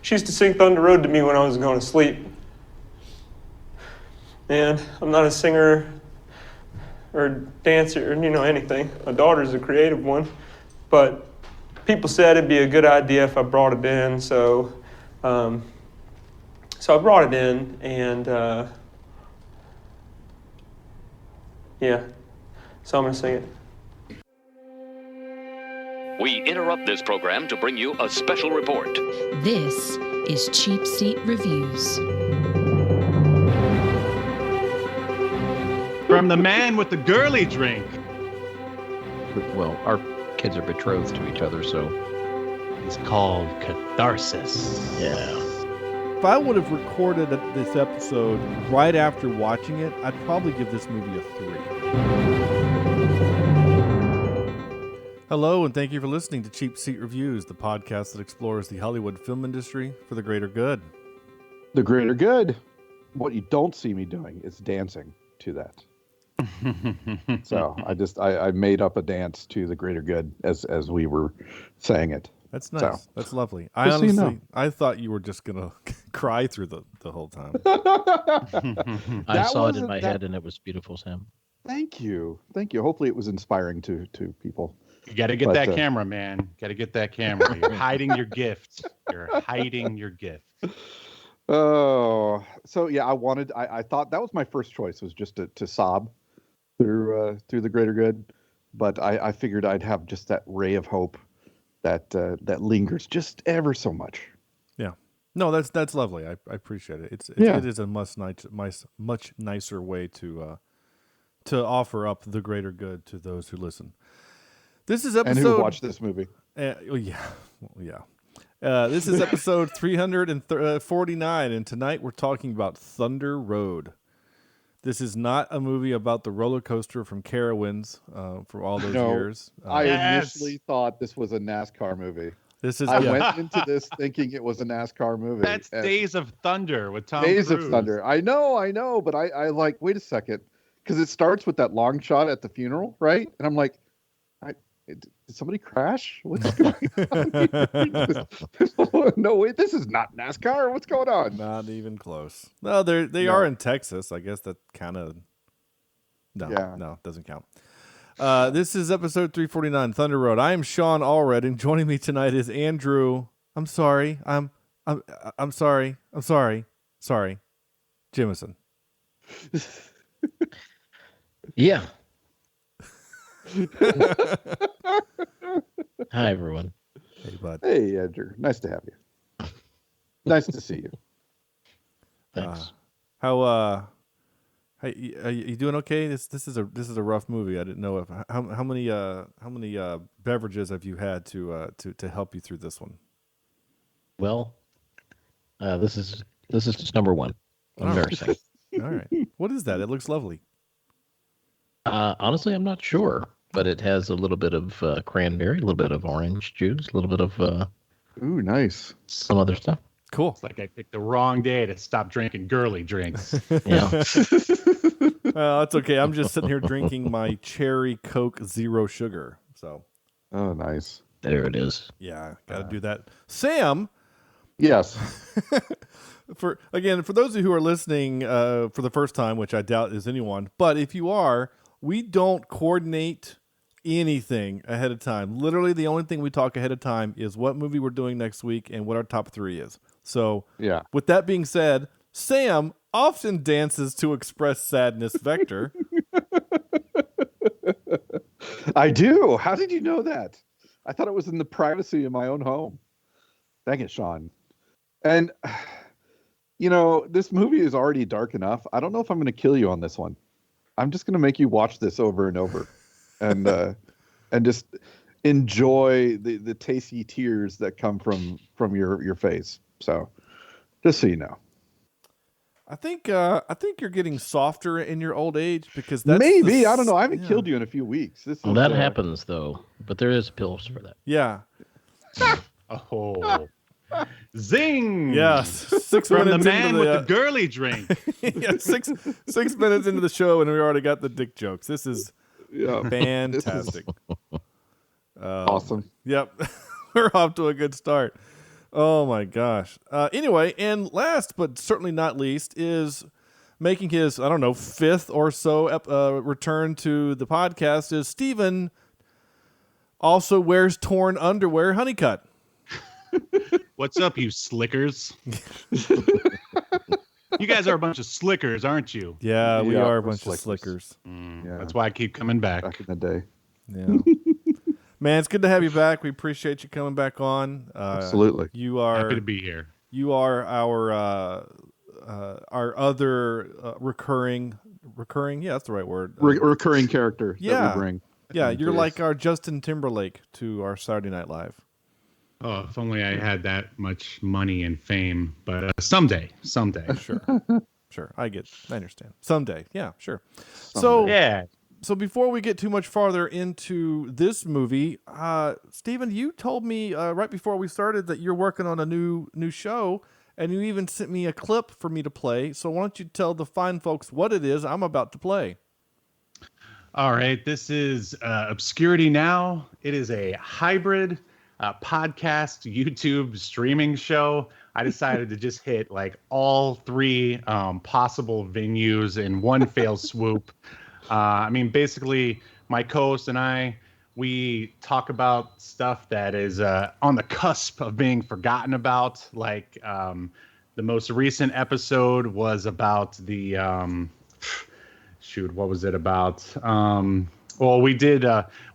She used to sing Thunder Road to me when I was going to sleep. And I'm not a singer or dancer or, anything. My daughter's a creative one. But people said it'd be a good idea if I brought it in, so I brought it in, and so I'm going to sing it. We interrupt this program to bring you a special report. This is Cheapseat Reviews. From the man with the girly drink. Well, our kids are betrothed to each other, so... It's called catharsis. Yeah. If I would have recorded this episode right after watching it, I'd probably give this movie a 3. Hello, and thank you for listening to Cheapseat Reviews, the podcast that explores the Hollywood film industry for the greater good. The greater good. What you don't see me doing is dancing to that. So I made up a dance to the greater good as we were saying it. That's nice. So, that's lovely. I thought you were just gonna cry through the whole time. I saw it in my head, and it was beautiful, Sam. Thank you. Hopefully, it was inspiring to people. You got to get that camera, man. Got to get that camera. You're hiding your gift. Oh, so yeah, I thought that was my first choice, was just to sob through the greater good, but I figured I'd have just that ray of hope that lingers just ever so much. Yeah, no, that's lovely. I appreciate it. It is a much nicer way to offer up the greater good to those who listen. This is episode. And who watched this movie? Yeah. This is episode 349, and tonight we're talking about Thunder Road. This is not a movie about the roller coaster from Carowinds for all those years. I initially thought this was a NASCAR movie. I went into this thinking it was a NASCAR movie. That's Days of Thunder with Tom Cruise. Days of Thunder. I know, but I like, wait a second, because it starts with that long shot at the funeral, right? And I'm like, did somebody crash? What's going on? No, wait, this is not NASCAR. What's going on? Not even close. No, they are in Texas. I guess that kind of... No, doesn't count. This is episode 349, Thunder Road. I am Sean Allred, and joining me tonight is Andrew... I'm sorry, Jimison. Yeah. Hi, everyone. Hey, bud. Hey, Andrew. Nice to have you. Nice to see you. Thanks. Are you doing okay? This is a rough movie. I didn't know if how many beverages have you had to help you through this one? Well, this is just number one. Embarrassing. All right. What is that? It looks lovely. Honestly, I'm not sure, but it has a little bit of cranberry, a little bit of orange juice, a little bit of ooh, nice, some other stuff. Cool. It's like I picked the wrong day to stop drinking girly drinks. Yeah. Well, that's okay. I'm just sitting here drinking my cherry Coke Zero Sugar. So. Oh, nice. There it is. Yeah, got to do that. Sam. Yes. For those of you who are listening for the first time, which I doubt is anyone, but if you are, we don't coordinate anything ahead of time. Literally, the only thing we talk ahead of time is what movie we're doing next week and what our top 3 is. So, yeah. With that being said, Sam often dances to express sadness vector. I do. How did you know that? I thought it was in the privacy of my own home. Dang it, Sean. And, this movie is already dark enough. I don't know if I'm going to kill you on this one. I'm just going to make you watch this over and over and just enjoy the tasty tears that come from your face. So just so you know. I think you're getting softer in your old age because that's maybe. I don't know. I haven't killed you in a few weeks. That happens though, but there is pills for that. Yeah. Oh. Zing! Yes. 6 From minutes the man into with the girly drink. Yeah, 6 minutes into the show and we already got the dick jokes. This is fantastic. Awesome. Yep. We're off to a good start. Oh my gosh. Anyway, and last but certainly not least is making his, I don't know, fifth or so return to the podcast is Steven, also wears torn underwear, Honeycutt. What's up, you slickers? You guys are a bunch of slickers, aren't you? Yeah, we are a we're bunch of slickers. Yeah. That's why I keep coming back. Back in the day. Yeah. Man, it's good to have you back. We appreciate you coming back on. Absolutely. You are Happy to be here. You are our other recurring. Yeah, that's the right word. Recurring character that yeah. we bring. Yeah, you're Yes. like our Justin Timberlake to our Saturday Night Live. Oh, if only I had that much money and fame. But someday. Sure, I understand. Someday, yeah, sure. Someday. So before we get too much farther into this movie, Steven, you told me right before we started that you're working on a new show, and you even sent me a clip for me to play. So why don't you tell the fine folks what it is I'm about to play? All right, this is Obscurity Now. It is a hybrid podcast, YouTube streaming show. I decided to just hit like all three possible venues in one fell swoop. I mean, basically, my co-host and I, we talk about stuff that is on the cusp of being forgotten about. Like the most recent episode was about the what was it about? Well, we did.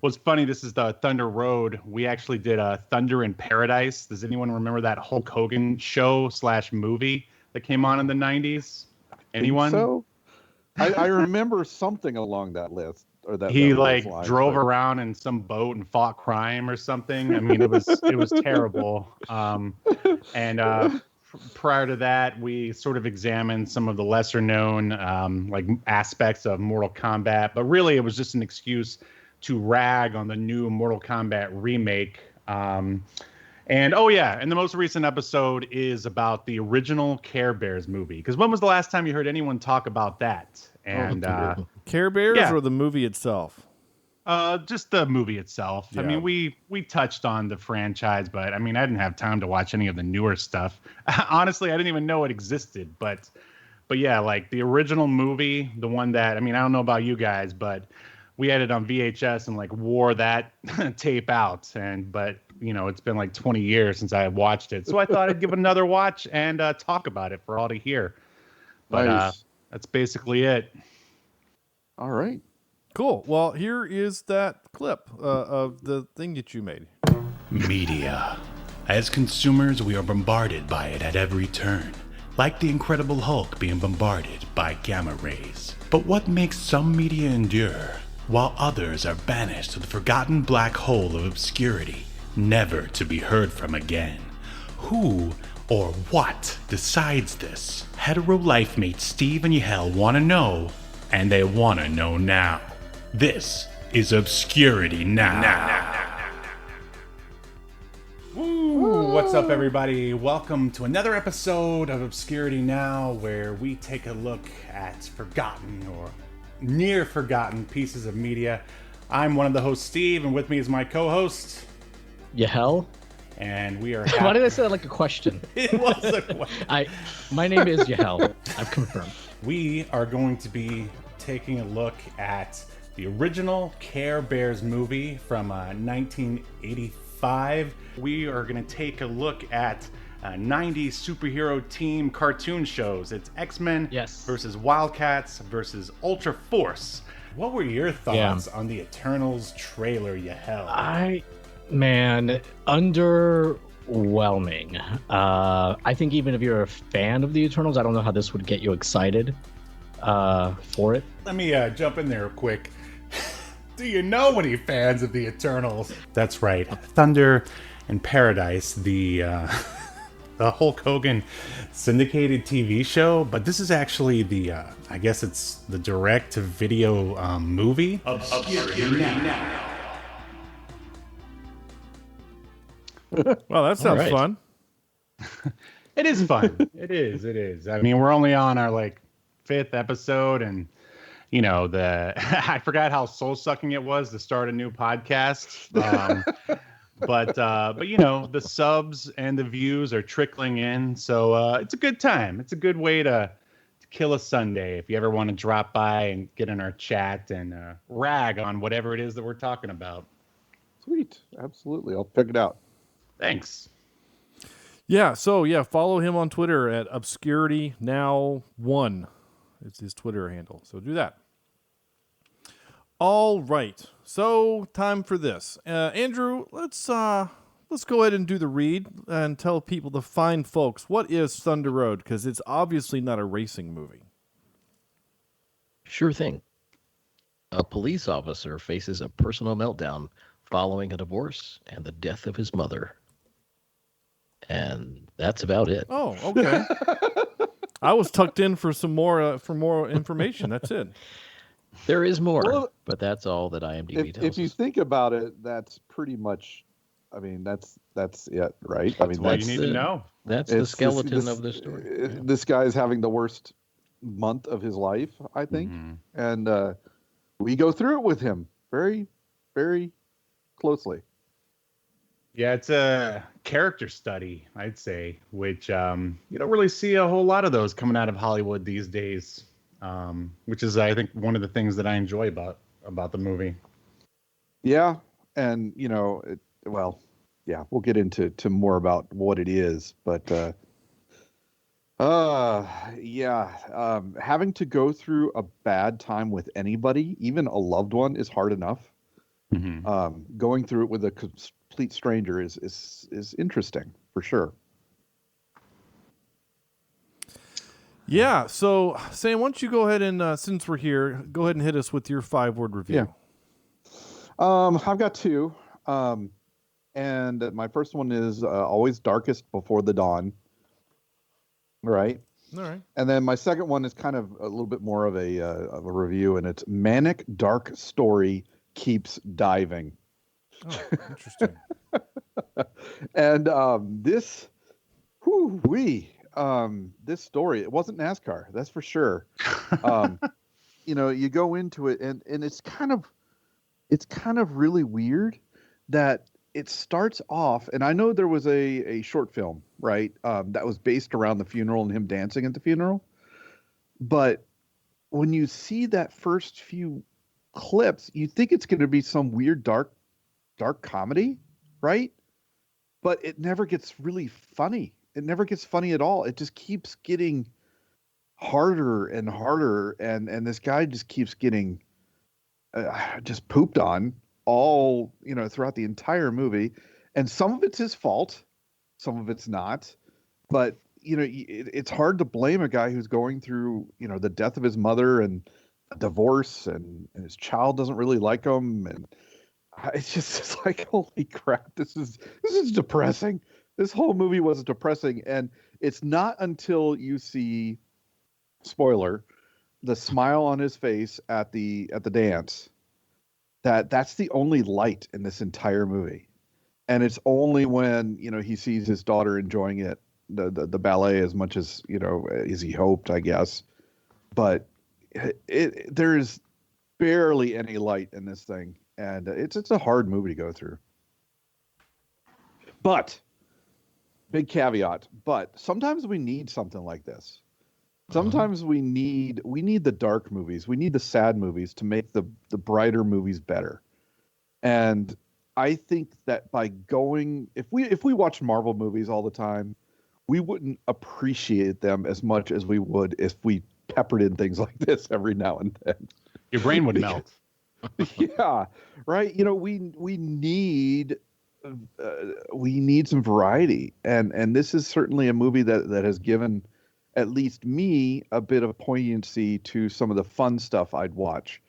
What's funny? This is the Thunder Road. We actually did Thunder in Paradise. Does anyone remember that Hulk Hogan show / movie that came on in the 90s? Anyone? So I remember something along that list, or that He that like lines, drove but- around in some boat and fought crime or something. I mean, it was terrible. Prior to that, we sort of examined some of the lesser known like aspects of Mortal Kombat, but really it was just an excuse to rag on the new Mortal Kombat remake. And the most recent episode is about the original Care Bears movie. Because when was the last time you heard anyone talk about that? And Care Bears yeah. or the movie itself? just the movie itself. Yeah. I mean, we touched on the franchise, but I mean, I didn't have time to watch any of the newer stuff. Honestly, I didn't even know it existed. But yeah, like the original movie, the one that, I mean, I don't know about you guys, but we had it on VHS and like wore that tape out. But you know, it's been like 20 years since I watched it. So I thought I'd give it another watch and talk about it for all to hear. But Nice. that's basically it. All right. Cool. Well, here is that clip of the thing that you made. Media. As consumers, we are bombarded by it at every turn, like the Incredible Hulk being bombarded by gamma rays. But what makes some media endure, while others are banished to the forgotten black hole of obscurity, never to be heard from again? Who or what decides this? Hetero life mates Steve and Yahel want to know, and they want to know now. This is Obscurity Now. Woo! What's up, everybody? Welcome to another episode of Obscurity Now, where we take a look at forgotten or near forgotten pieces of media. I'm one of the hosts, Steve, and with me is my co-host, Yahel? and we are Why did I say that like a question? It was a question. My name is Yahel. I've confirmed. We are going to be taking a look at the original Care Bears movie from 1985. We are going to take a look at 90s superhero team cartoon shows. It's X-Men Yes. versus Wildcats versus Ultra Force. What were your thoughts on the Eternals trailer, Yahel? Man, underwhelming. I think even if you're a fan of the Eternals, I don't know how this would get you excited for it. Let me jump in there quick. Do you know any fans of the Eternals? That's right. Thunder in Paradise, the Hulk Hogan syndicated TV show, but this is actually the, I guess it's the direct-to-video movie. Obscurity Now. Well, that sounds right. fun. It is fun. It is. I mean, we're only on our, like, 5th episode, and you know, I forgot how soul-sucking it was to start a new podcast. but the subs and the views are trickling in, so it's a good time. It's a good way to kill a Sunday if you ever want to drop by and get in our chat and rag on whatever it is that we're talking about. Sweet. Absolutely. I'll check it out. Thanks. Yeah, so follow him on Twitter at obscuritynow1. It's his Twitter handle. So do that. All right. So time for this. Andrew, let's go ahead and do the read and tell people, the fine folks, what is Thunder Road? Because it's obviously not a racing movie. Sure thing. A police officer faces a personal meltdown following a divorce and the death of his mother. And that's about it. Oh, okay. I was tucked in for some more information. That's it. There is more, Well, but that's all that IMDb tells If you us. think about it, that's pretty much. I mean, that's it, right? I mean, All you need to know. That's the it's skeleton of the story. This guy's having the worst month of his life, I think, and we go through it with him very, very closely. Yeah, it's a character study, I'd say, which you don't really see a whole lot of those coming out of Hollywood these days, which is, I think, one of the things that I enjoy about the movie. Yeah, and we'll get into more about what it is, but having to go through a bad time with anybody, even a loved one, is hard enough. Going through it with a complete stranger is interesting for sure. Yeah. So, Sam, why don't you go ahead and, since we're here, go ahead and hit us with your 5-word review. Yeah. I've got two. And my first one is always darkest before the dawn. Right. All right. And then my second one is kind of a little bit more of a review, and it's manic dark story keeps diving. Oh, interesting. And this story, it wasn't NASCAR, that's for sure. You go into it and it's kind of really weird that it starts off, and I know there was a short film, right, that was based around the funeral and him dancing at the funeral. But when you see that first few clips, you think it's going to be some weird dark comedy, right? But it never gets really funny. It never gets funny at all. It just keeps getting harder and harder, and this guy just keeps getting just pooped on all throughout the entire movie. And some of it's his fault, some of it's not. But it's hard to blame a guy who's going through the death of his mother and a divorce, and his child doesn't really like him, and it's like, holy crap, this is depressing. This whole movie was depressing, and it's not until you see, spoiler, the smile on his face at the dance, that's the only light in this entire movie. And it's only when he sees his daughter enjoying it, the ballet, as much as as he hoped, I guess. But there is barely any light in this thing, and it's a hard movie to go through. But big caveat, but sometimes we need something like this. Sometimes we need the dark movies, we need the sad movies to make the brighter movies better. And I think that by going, if we watched Marvel movies all the time, we wouldn't appreciate them as much as we would if we peppered in things like this every now and then. Your brain would melt. Yeah, right. We need some variety, and this is certainly a movie that has given at least me a bit of poignancy to some of the fun stuff I'd watch.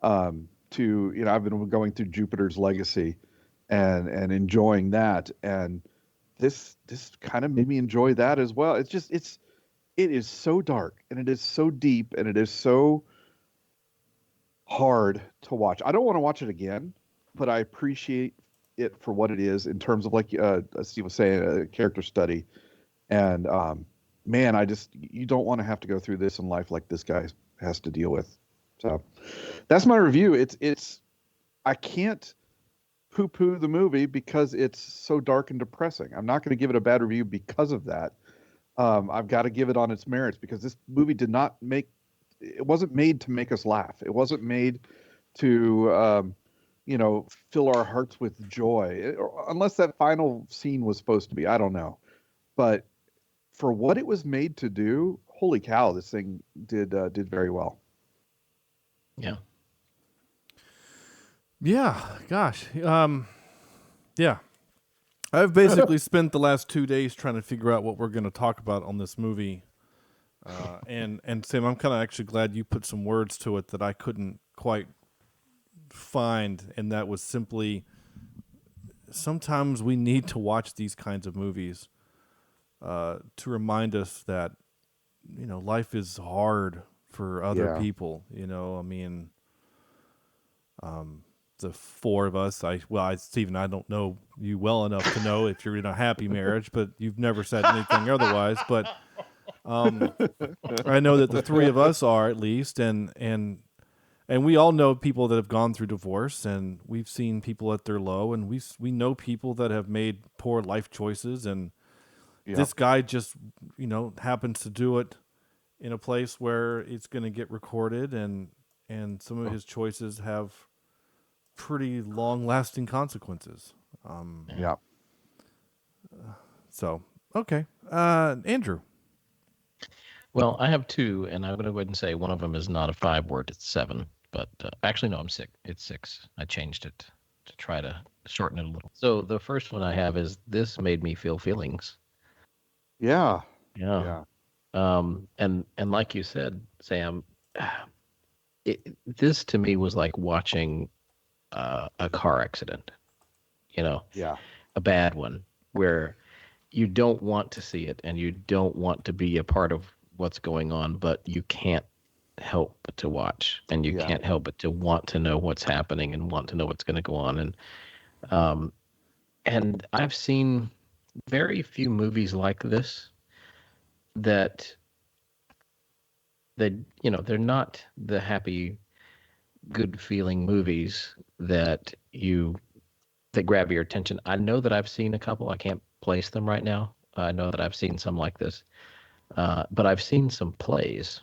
I've been going through Jupiter's Legacy and enjoying that, and this kind of made me enjoy that as well. It is so dark, and it is so deep, and it is so hard to watch. I don't want to watch it again, but I appreciate it for what it is in terms of, like Steve was saying, a character study. And man, you don't want to have to go through this in life like this guy has to deal with. So that's my review. I can't poo-poo the movie because it's so dark and depressing. I'm not going to give it a bad review because of that. I've got to give it on its merits because this movie it wasn't made to make us laugh. It wasn't made to, fill our hearts with joy, unless that final scene was supposed to be. I don't know. But for what it was made to do, holy cow, this thing did very well. Yeah. Yeah, gosh. Yeah. I've basically spent the last 2 days trying to figure out what we're going to talk about on this movie. And Sam, I'm kind of actually glad you put some words to it that I couldn't quite find, and that was simply sometimes we need to watch these kinds of movies to remind us that, life is hard for other people. I mean, the four of us, Stephen, I don't know you well enough to know if you're in a happy marriage, but you've never said anything otherwise. But I know that the three of us are, at least, and we all know people that have gone through divorce, and we've seen people at their low, and we know people that have made poor life choices, and this guy just happens to do it in a place where it's going to get recorded, and some of his choices have pretty long-lasting consequences. So, okay. Andrew. Well, I have two, and I'm going to go ahead and say one of them is not a 5-word, it's 7. But actually, no, I'm sick. It's 6. I changed it to try to shorten it a little. So the first one I have is this made me feel feelings. Yeah. And like you said, Sam, this to me was like watching a car accident, a bad one where you don't want to see it and you don't want to be a part of what's going on, but you can't help but to watch, and you can't help but to want to know what's happening and want to know what's going to go on. And I've seen very few movies like this that they're not the happy, good feeling movies that grab your attention. I know that I've seen a couple. I can't place them right now. I know that I've seen some like this, but I've seen some plays,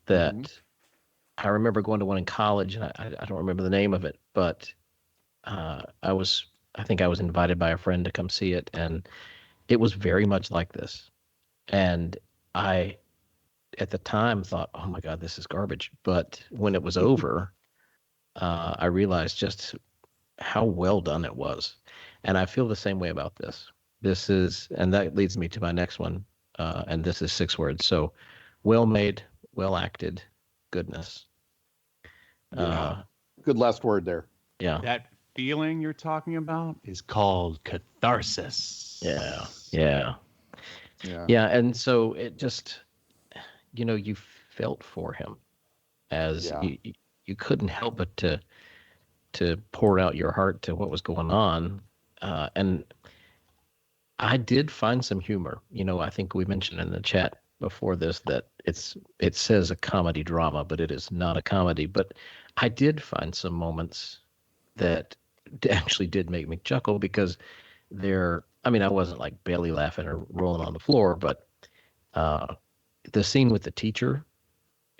that I remember going to one in college, and I don't remember the name of it, but I think I was invited by a friend to come see it, and it was very much like this. And I, at the time, thought, oh my God, this is garbage. But when it was over, I realized just how well done it was. And I feel the same way about this. And that leads me to my next one. And this is 6 words. So, well made, well acted, goodness. Good last word there. Yeah. That feeling you're talking about is called catharsis. Yeah. And so it just, you felt for him as you couldn't help but to pour out your heart to what was going on. And I did find some humor. I think we mentioned in the chat before this that it says a comedy drama, but it is not a comedy. But I did find some moments that actually did make me chuckle because I wasn't like belly laughing or rolling on the floor, but the scene with the teacher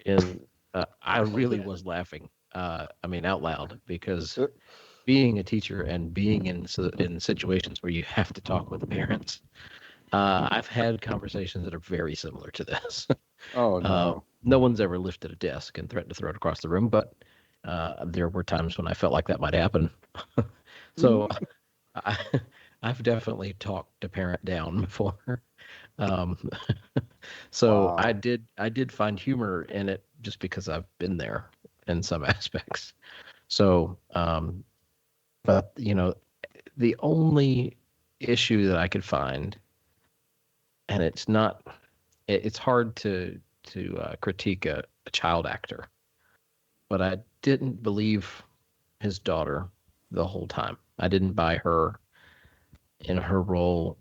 I really was laughing. Out loud, because being a teacher and being in situations where you have to talk with the parents, I've had conversations that are very similar to this. Oh no! No one's ever lifted a desk and threatened to throw it across the room, but there were times when I felt like that might happen. So I've definitely talked a parent down before. So Wow. I did find humor in it just because I've been there in some aspects. So, but the only issue that I could find, and it's hard to critique a child actor, but I didn't believe his daughter the whole time. I didn't buy her in her role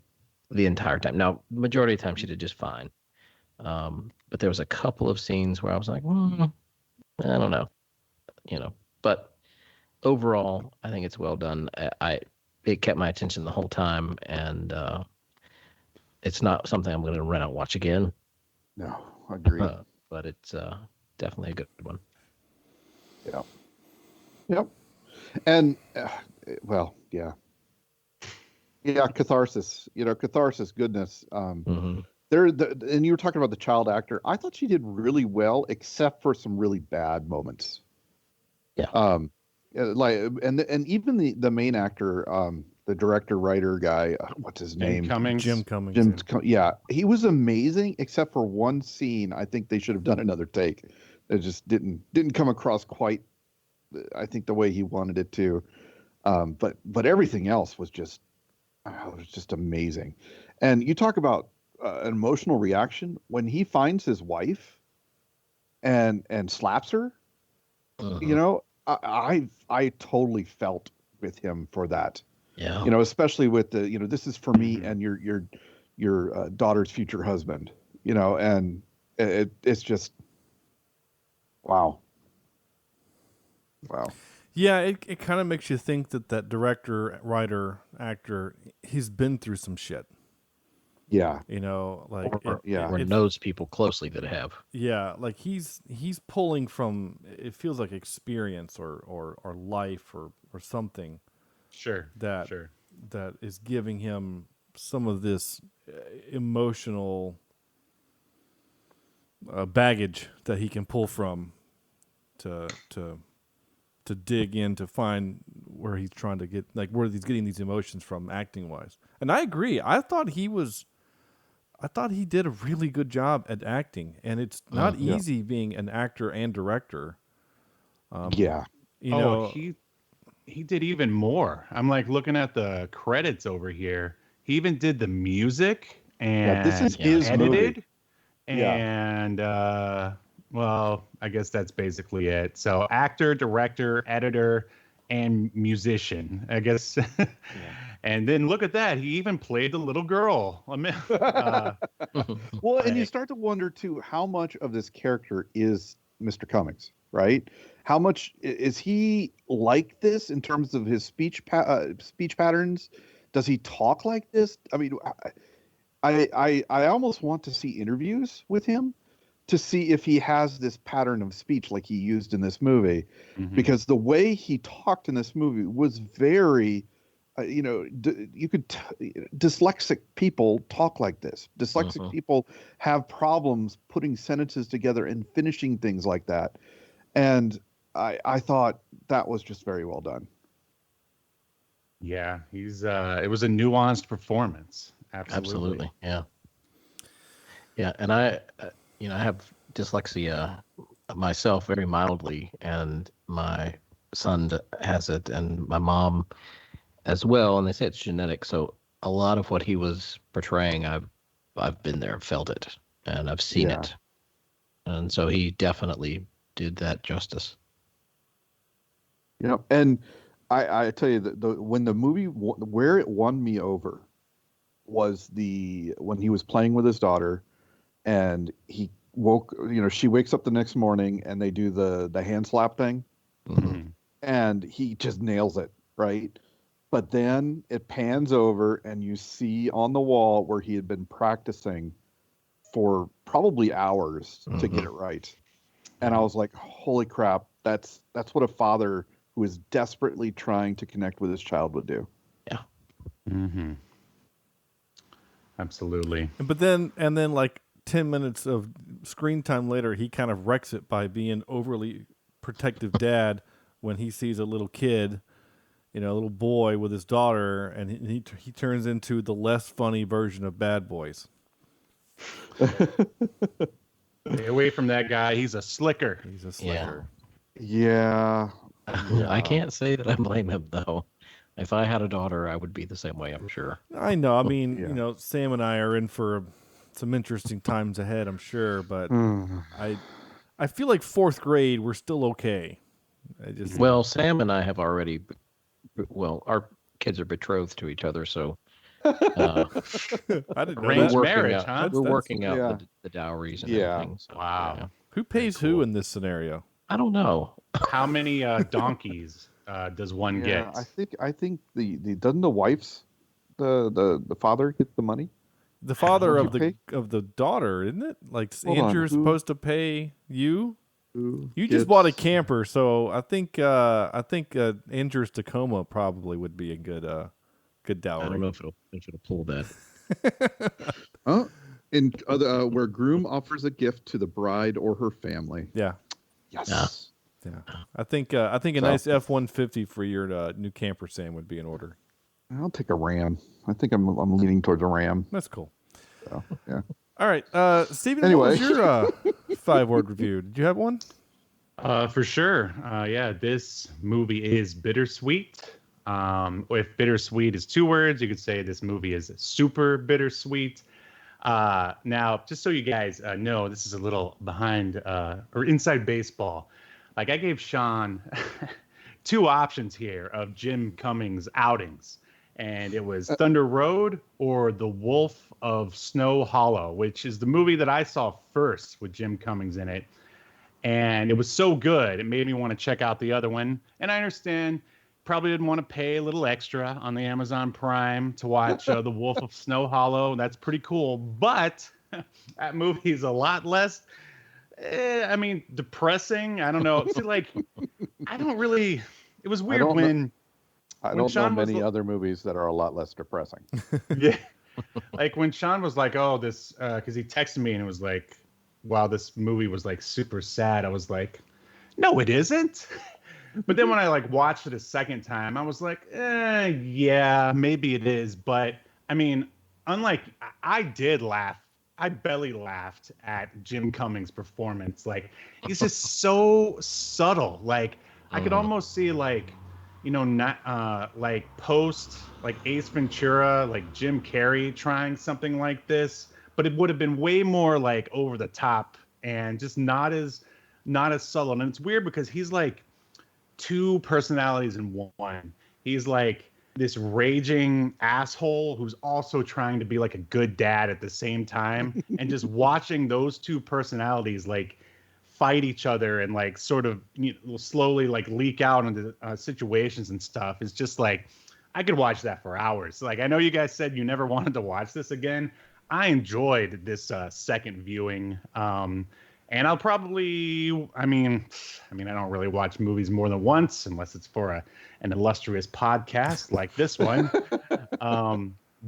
the entire time. Now, majority of the time she did just fine. But there was a couple of scenes where I was like, I don't know, but overall, I think it's well done. It kept my attention the whole time, and it's not something I'm going to run out and watch again. No, agreed. But it's definitely a good one. Yeah. Yep. And well, yeah. Yeah, catharsis. Catharsis, goodness. Mm-hmm. And you were talking about the child actor. I thought she did really well, except for some really bad moments. Yeah. And even the main actor, the director writer guy, what's his name? Jim Cummings. Yeah, he was amazing, except for one scene. I think they should have done another take. It just didn't come across quite, I think, the way he wanted it to. But everything else was just amazing. And you talk about an emotional reaction when he finds his wife and slaps her. I totally felt with him for that. Yeah. Especially with the this is for me and your daughter's future husband. And it's just wow. Yeah, it kind of makes you think that director, writer, actor, he's been through some shit. Yeah. Or knows people closely that have. Yeah, like he's pulling from, it feels like experience or life or something. Sure. That is giving him some of this emotional baggage that he can pull from to dig in to find where he's trying to get, like where he's getting these emotions from acting wise. And I agree. I thought he did a really good job at acting, and it's not easy being an actor and director. He did even more. I'm like looking at the credits over here. He even did the music and this is his edited. Movie. And well, I guess that's basically it. So actor, director, editor, and musician, I guess. And then look at that. He even played the little girl. Well, and you start to wonder, too, how much of this character is Mr. Cummings, right? How much is he like this in terms of his speech patterns? Does he talk like this? I mean, I almost want to see interviews with him to see if he has this pattern of speech like he used in this movie, because the way he talked in this movie was very, dyslexic people talk like this. Dyslexic people have problems putting sentences together and finishing things like that. And I thought that was just very well done. Yeah, it was a nuanced performance. Absolutely. Yeah. Yeah. And I have dyslexia myself very mildly, and my son has it, and my mom as well. And they say it's genetic. So a lot of what he was portraying, I've been there, felt it, and I've seen it. And so he definitely did that justice. And I tell you that when the movie, where it won me over was when he was playing with his daughter, and he she wakes up the next morning and they do the hand slap thing, and he just nails it, right? But then it pans over and you see on the wall where he had been practicing for probably hours to get it right. And I was like, holy crap, that's what a father who is desperately trying to connect with his child would do. Yeah. Mm-hmm. Absolutely. But then like 10 minutes of screen time later, he kind of wrecks it by being overly protective dad when he sees a little kid, a little boy with his daughter, and he turns into the less funny version of Bad Boys. Stay away from that guy. He's a slicker. Yeah. I can't say that I blame him, though. If I had a daughter, I would be the same way, I'm sure. I know. I mean, Sam and I are in for some interesting times ahead, I'm sure. But I feel like fourth grade, we're still okay. Well, Sam and I have already... Well, our kids are betrothed to each other, so... I didn't know Arranged that. marriage, huh? We're working out the dowries and everything. So, wow. Who pays who in this scenario? I don't know. How many donkeys does one get? I think the doesn't the wife's the father get the money? The father Don't you of the daughter, isn't it? Like Hold on, Andrew's who- supposed to pay you. Who You just bought a gets- camper, so I think Andrew's Tacoma probably would be a good dowry. I don't know if it'll pull that. Huh? In where groom offers a gift to the bride or her family. Yeah, Yes. yeah. I think a nice F-150 for your new camper, Sam, would be in order. I'll take a Ram. I think I'm leaning towards a Ram. That's cool. So, yeah. All right, Steven, Anyway. what was your 5-word review? Did you have one? For sure. Yeah, this movie is bittersweet. If bittersweet is 2 words, you could say this movie is super bittersweet. Now, just so you guys know, this is a little behind or inside baseball. Like I gave Sean 2 options here of Jim Cummings outings, and it was Thunder Road or The Wolf of Snow Hollow, which is the movie that I saw first with Jim Cummings in it. And it was so good, it made me want to check out the other one. And I understand, probably didn't want to pay a little extra on the Amazon Prime to watch The Wolf of Snow Hollow. That's pretty cool. But that movie is a lot less, depressing. I don't know. See, like, I don't really, it was weird when I don't Sean know was many other movies that are a lot less depressing. Yeah. Like when Sean was like, oh, this, because he texted me and it was like, wow, this movie was like super sad. I was like, no, it isn't. But then when I like watched it a second time, I was like, yeah, maybe it is. But I mean, unlike, I did laugh. I belly laughed at Jim Cummings' performance. Like, he's just so subtle. Like, I could almost see like, not like post like Ace Ventura, like Jim Carrey trying something like this, but it would have been way more like over the top and just not as subtle. And it's weird because he's like 2 personalities in one. He's like this raging asshole who's also trying to be like a good dad at the same time. And just watching those 2 personalities like fight each other and like sort of slowly like leak out into situations and stuff is just like, I could watch that for hours. Like, I know you guys said you never wanted to watch this again. I enjoyed this second viewing. And I'll probably, I mean, I don't really watch movies more than once unless it's for an illustrious podcast like this one.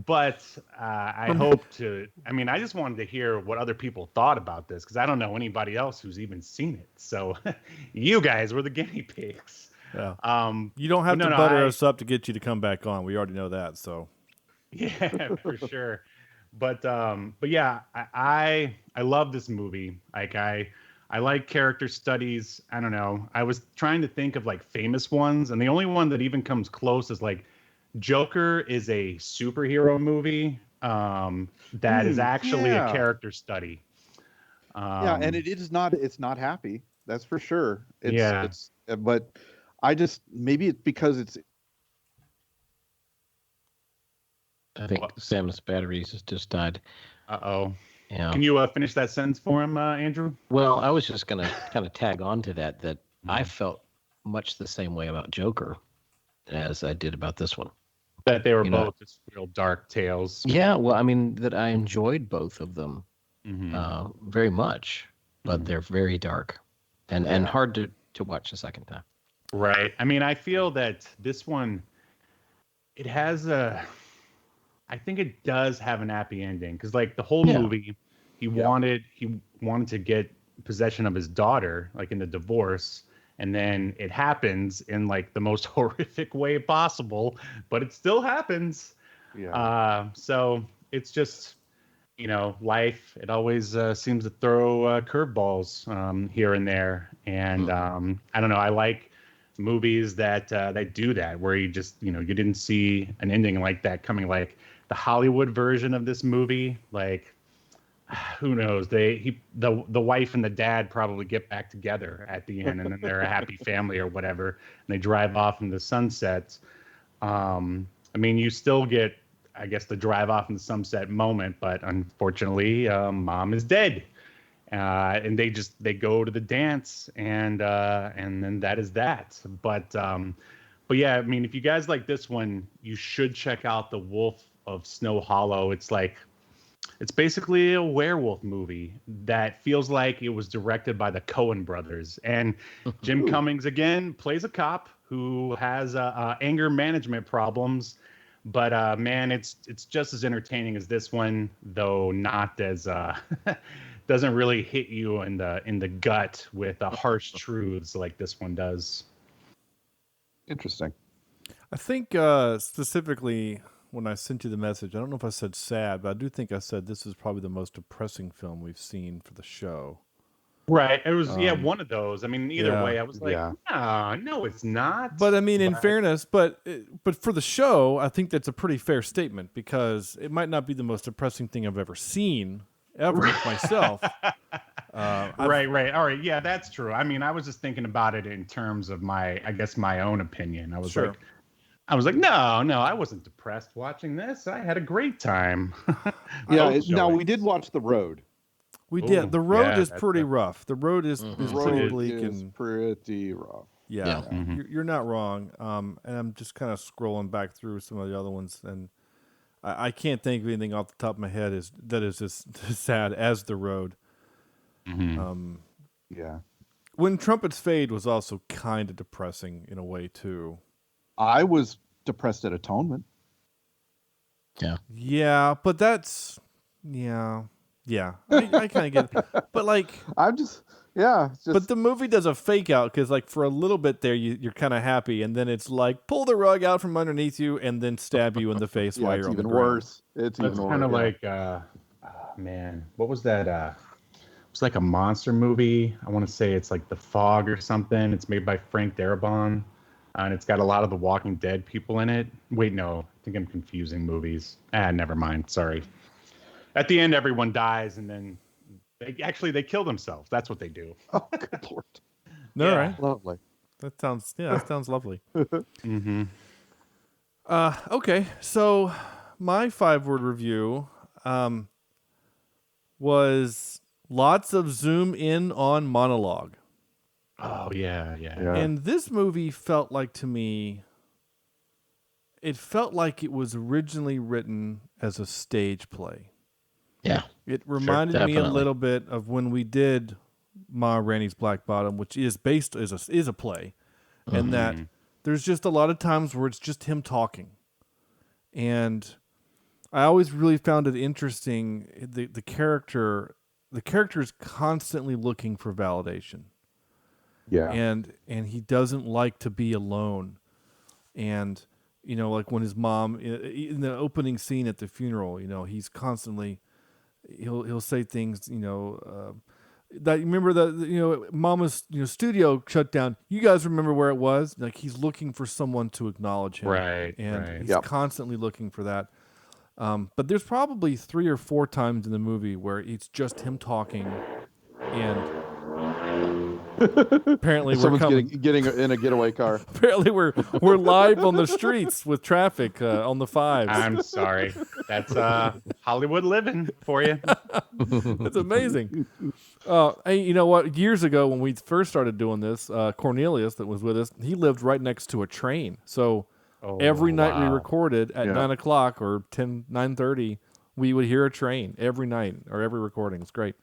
But I hope to, I just wanted to hear what other people thought about this because I don't know anybody else who's even seen it. So you guys were the guinea pigs. Yeah. You don't have to butter us up to get you to come back on. We already know that. So yeah, for sure. But yeah, I love this movie. Like I like character studies. I don't know. I was trying to think of like famous ones, and the only one that even comes close is like Joker is a superhero movie that is actually a character study. Yeah, and it is not. It's not happy. That's for sure. But I just maybe it's because it's. I think Sam's batteries has just died. Uh-oh. Yeah. Can you finish that sentence for him, Andrew? Well, I was just going to kind of tag on to that I felt much the same way about Joker as I did about this one. That they were both just real dark tales. Yeah, well, that I enjoyed both of them very much, but they're very dark and hard to watch a second time. Right. I feel that this one, it has I think it does have an happy ending because like the whole movie, he wanted to get possession of his daughter, like in the divorce. And then it happens in like the most horrific way possible, but it still happens. Yeah. So it's just, life. It always seems to throw curveballs here and there. And I don't know. I like movies that do that, where you just, you didn't see an ending like that coming. Like the Hollywood version of this movie, like. Who knows? The wife and the dad probably get back together at the end, and then they're a happy family or whatever, and they drive off in the sunset. You still get, I guess, the drive off in the sunset moment, but unfortunately, mom is dead, and they go to the dance, and then that is that. But But yeah, I mean, if you guys like this one, you should check out The Wolf of Snow Hollow. It's basically a werewolf movie that feels like it was directed by the Coen brothers. And Jim Cummings, again, plays a cop who has anger management problems. But man, it's just as entertaining as this one, though not as doesn't really hit you in the gut with harsh truths like this one does. Interesting. I think specifically when I sent you the message, I don't know if I said sad, but I do think I said this is probably the most depressing film we've seen for the show. Right. It was one of those. I mean, either way, I was like, no, it's not. But I mean, in fairness, but for the show, I think that's a pretty fair statement because it might not be the most depressing thing I've ever seen myself. Right. All right. Yeah, that's true. I mean, I was just thinking about it in terms of my own opinion. I was like, no, I wasn't depressed watching this. I had a great time. Now we did watch The Road. We did. The Road is pretty rough. The Road is pretty bleak and pretty rough. Yeah. You're not wrong. And I'm just kind of scrolling back through some of the other ones, and I can't think of anything off the top of my head that is as sad as The Road. When Trumpets Fade was also kind of depressing in a way too. I was depressed at Atonement. Yeah, but that's I kind of get it. But like but the movie does a fake out because like for a little bit there you're kind of happy, and then it's like pull the rug out from underneath you and then stab you in the face while you're on the ground. Worse. It's even worse. Kind of like man, what was that? It was like a monster movie. I want to say it's like The Fog or something. It's made by Frank Darabont, and it's got a lot of the Walking Dead people in it. Wait, no, I think I'm confusing movies. Never mind. Sorry. At the end, everyone dies, and then they kill themselves. That's what they do. Oh, good Lord. No, right? Lovely. That sounds lovely. Okay, so my 5-word review was lots of zoom in on monologue. Oh yeah. And this movie felt like to me, it felt like it was originally written as a stage play. Yeah. It reminded me a little bit of when we did Ma Rainey's Black Bottom, which is based is a play, and that there's just a lot of times where it's just him talking, and I always really found it interesting. The character is constantly looking for validation. Yeah, and he doesn't like to be alone, and like when his mom in the opening scene at the funeral, he's constantly. He'll say things, that remember that Mama's studio shut down. You guys remember where it was? Like he's looking for someone to acknowledge him, right? And he's constantly looking for that. But there's probably 3 or 4 times in the movie where it's just him talking, and apparently someone's getting in a getaway car. Apparently we're live on the streets with traffic on the 5s. I'm sorry. That's Hollywood living for you. That's amazing. Hey, you know what? Years ago when we first started doing this, Cornelius that was with us, he lived right next to a train. So every night we recorded at 9 o'clock or 9:30, we would hear a train every night or every recording. It's great.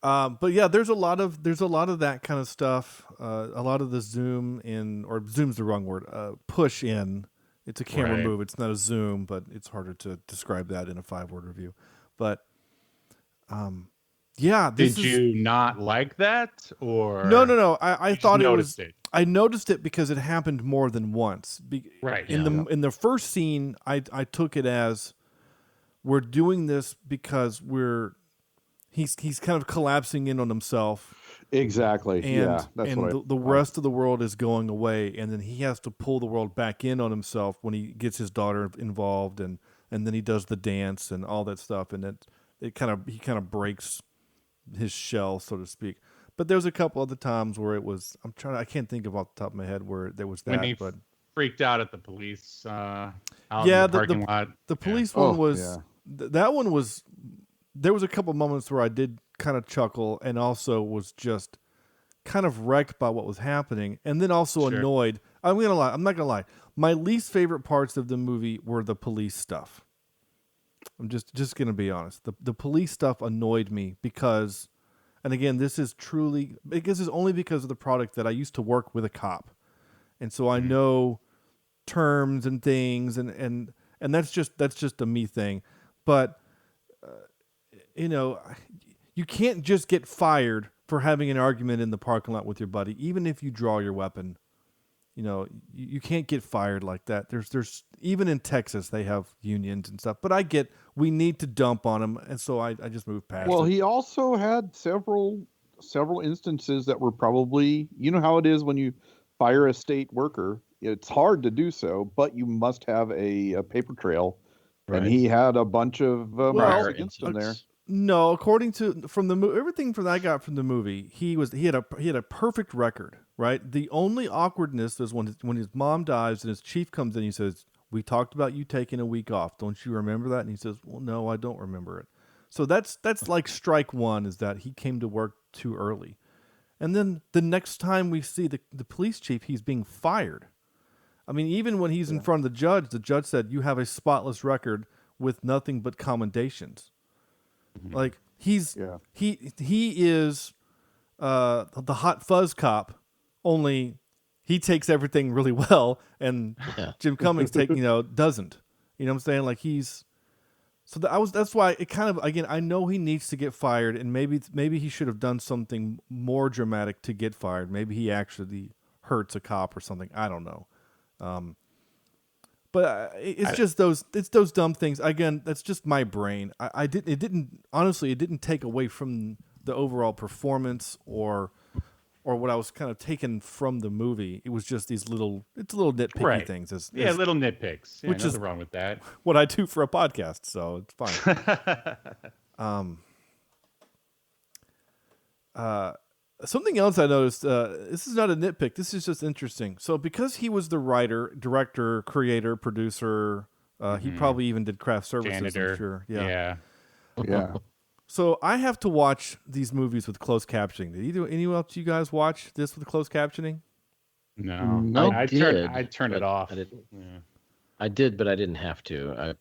But yeah, there's a lot of that kind of stuff. A lot of the zoom in, or zoom's the wrong word. Push in. It's a camera move. It's not a zoom, but it's harder to describe that in a 5-word review. But did you not like that, or no? I thought it was. I noticed it because it happened more than once. In the first scene, I took it as we're doing this because he's kind of collapsing in on himself. Exactly. And the rest of the world is going away, and then he has to pull the world back in on himself when he gets his daughter involved, and then he does the dance and all that stuff, and he kind of breaks his shell, so to speak. But there's a couple other times where it was. I can't think of off the top of my head where there was that. When he freaked out at the police out in the parking lot. The police one was that one was. There was a couple moments where I did kind of chuckle and also was just kind of wrecked by what was happening, and then also annoyed. I'm gonna lie. I'm not gonna lie. My least favorite parts of the movie were the police stuff. I'm just gonna be honest. The police stuff annoyed me because, and again, this is only because of the product that I used to work with a cop, and so I know terms and things, and that's just a me thing. But you can't just get fired for having an argument in the parking lot with your buddy, even if you draw your weapon. You can't get fired like that. There's even in Texas they have unions and stuff. But I get we need to dump on him, and so I just moved past. Well, it. he also had several instances that were probably, you know how it is when you fire a state worker. It's hard to do so, but you must have a paper trail, and he had a bunch of marks against him there. No, according to everything from that I got from the movie, he had a perfect record, right? The only awkwardness is when his mom dies and his chief comes in. He says, "We talked about you taking a week off. Don't you remember that?" And he says, "Well, no, I don't remember it." So that's like strike one, is that he came to work too early. And then the next time we see the police chief, he's being fired. I mean, even when he's in front of the judge said, "You have a spotless record with nothing but commendations." Like he is the hot fuzz cop, only he takes everything really well, and Jim Cummings doesn't. You know what I'm saying? Like that's why it kind of, again, I know he needs to get fired, and maybe he should have done something more dramatic to get fired. Maybe he actually hurts a cop or something. I don't know. But it's those dumb things. Again, that's just my brain. It didn't take away from the overall performance or what I was kind of taken from the movie. It was just these little nitpicky things. Little nitpicks. Yeah, which nothing is wrong with that. What I do for a podcast, so it's fine. Something else I noticed, this is not a nitpick, this is just interesting. So because he was the writer, director, creator, producer, he probably even did craft services, Janitor. I'm sure. Yeah. So I have to watch these movies with closed captioning. Did anyone else you guys watch this with closed captioning? No. I did. I turned it off. I did, but I didn't have to.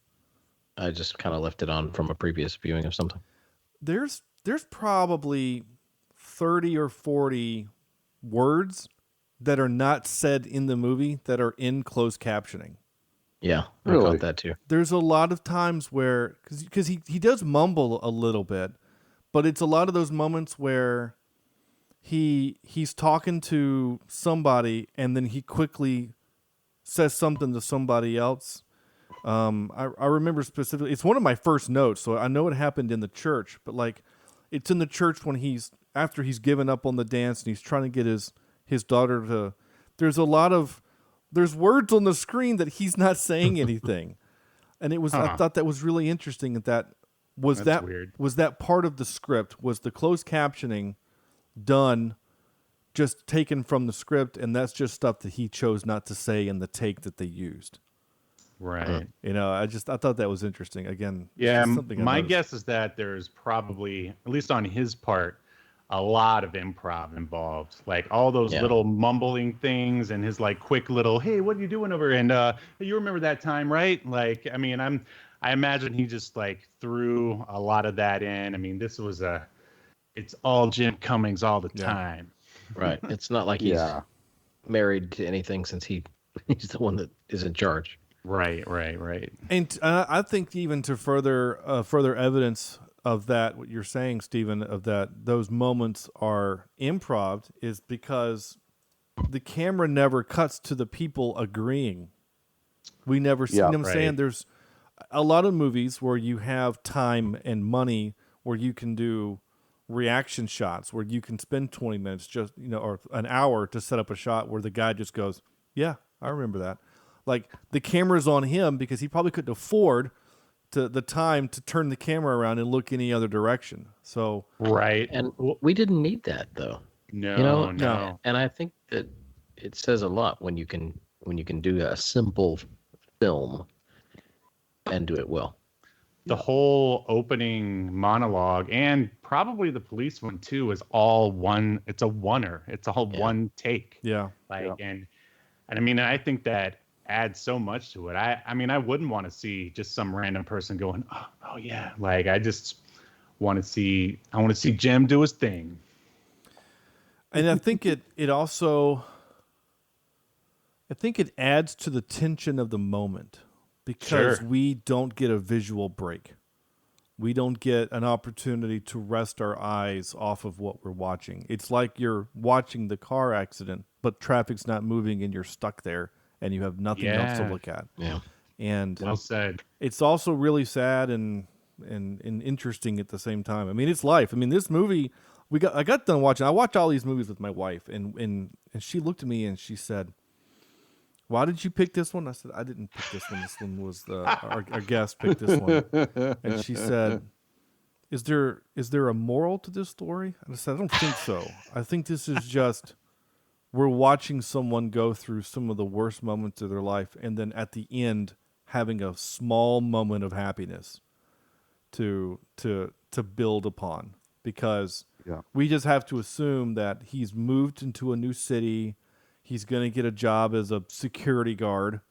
I just kind of left it on from a previous viewing of something. There's probably 30 or 40 words that are not said in the movie that are in closed captioning. Yeah, really? I caught that too. There's a lot of times where, because he does mumble a little bit, but it's a lot of those moments where he's talking to somebody and then he quickly says something to somebody else. I remember specifically, it's one of my first notes, so I know it happened in the church, but like it's in the church when after he's given up on the dance and he's trying to get his daughter to, there's words on the screen that he's not saying anything. And it was, I thought that was really interesting that's weird. Was that part of the script? Was the closed captioning done, just taken from the script, and that's just stuff that he chose not to say in the take that they used? Right. I thought that was interesting. Again, yeah, my guess is that there's probably, at least on his part, a lot of improv involved, like all those little mumbling things and his like quick little, "Hey, what are you doing over?" And you remember that time, right? Like, I mean, I imagine he just like threw a lot of that in. I mean, it's all Jim Cummings all the time. Right. It's not like he's married to anything since he's the one that is in charge. Right. And I think even to further evidence of that, what you're saying, Stephen, of that those moments are improv, is because the camera never cuts to the people agreeing. We never see them saying. There's a lot of movies where you have time and money where you can do reaction shots, where you can spend 20 minutes just, or an hour to set up a shot where the guy just goes, "Yeah, I remember that." Like the camera's on him because he probably couldn't afford the time to turn the camera around and look any other direction. So and we didn't need that though. No. And I think that it says a lot when you can do a simple film and do it well. The whole opening monologue and probably the police one too is all one. It's a oneer. It's all one take. Yeah. And And I mean, I think that adds so much to it. I mean, I wouldn't want to see just some random person going, oh yeah. Like, I want to see Jim do his thing. And I think it also, I think it adds to the tension of the moment because we don't get a visual break. We don't get an opportunity to rest our eyes off of what we're watching. It's like you're watching the car accident, but traffic's not moving and you're stuck there and you have nothing else to look at. Yeah. And well said. It's also really sad and interesting at the same time. I mean, it's life. I mean, this movie, I got done watching. I watch all these movies with my wife, and she looked at me and she said, "Why did you pick this one?" I said, "I didn't pick this one. This one was our guest picked this one." And she said, "Is there a moral to this story?" And I said, "I don't think so. I think this is just we're watching someone go through some of the worst moments of their life, and then at the end having a small moment of happiness to build upon, because we just have to assume that he's moved into a new city. He's going to get a job as a security guard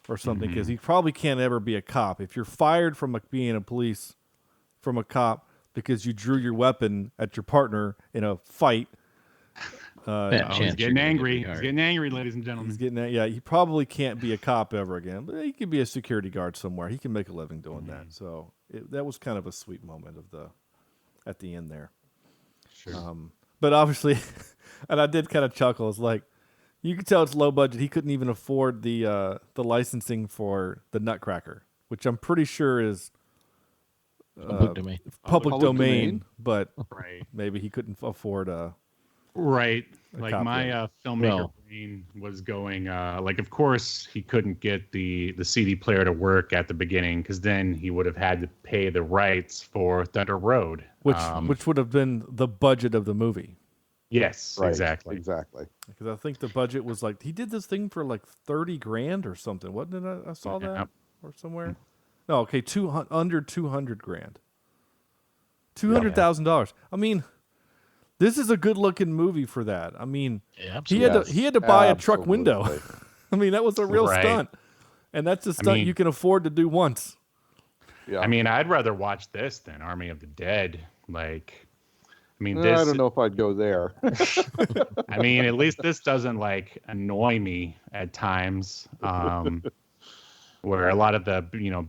or something, because he probably can't ever be a cop. If you're fired from being a cop because you drew your weapon at your partner in a fight, he's getting angry. He's getting angry, ladies and gentlemen. He probably can't be a cop ever again, but he could be a security guard somewhere. He can make a living doing that. So that was kind of a sweet moment at the end there. Sure. But obviously, and I did kind of chuckle. It's like, you could tell it's low budget. He couldn't even afford the licensing for the Nutcracker, which I'm pretty sure is public domain. But maybe he couldn't afford Right. Like my filmmaker brain was going, of course he couldn't get the CD player to work at the beginning, because then he would have had to pay the rights for Thunder Road. Which would have been the budget of the movie. Yes, right, exactly. Because I think the budget was like, he did this thing for like $30,000 or something. Wasn't it? I saw that or somewhere. No, okay, under $200,000. $200,000. I mean, this is a good looking movie for that. I mean, he had to buy a truck window. I mean, that was a real stunt. And that's a stunt you can afford to do once. Yeah. I mean, I'd rather watch this than Army of the Dead. Like, I mean, I don't know if I'd go there. I mean, at least this doesn't annoy me at times, where a lot of the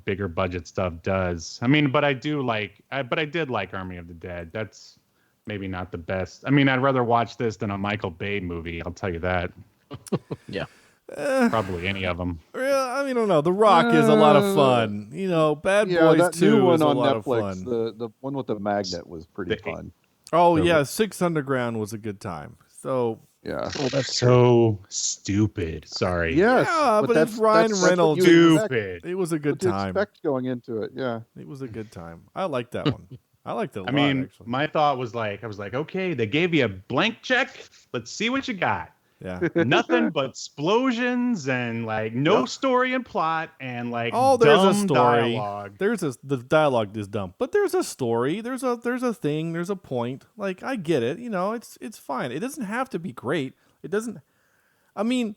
bigger budget stuff does. I mean, but I did like Army of the Dead. That's maybe not the best. I mean, I'd rather watch this than a Michael Bay movie. I'll tell you that. Yeah. Probably any of them. I mean, I don't know. The Rock is a lot of fun. Bad Boys that 2 new one is a on lot Netflix, of fun. The one with the magnet was pretty fun. Oh, yeah. 6 Underground was a good time. So, yeah. Oh, that's so stupid. Sorry. Yes. Yeah, but it's Ryan Reynolds. Stupid. It was a good time. Expect going into it. Yeah. It was a good time. I like that one. I liked it a lot, mean, actually. my thought was I was like, okay, they gave you a blank check. Let's see what you got. Yeah. Nothing but explosions and no story and plot and there's dumb a story. Dialogue. The dialogue is dumb, but there's a story. There's a thing. There's a point. I get it. It's fine. It doesn't have to be great. It doesn't. I mean,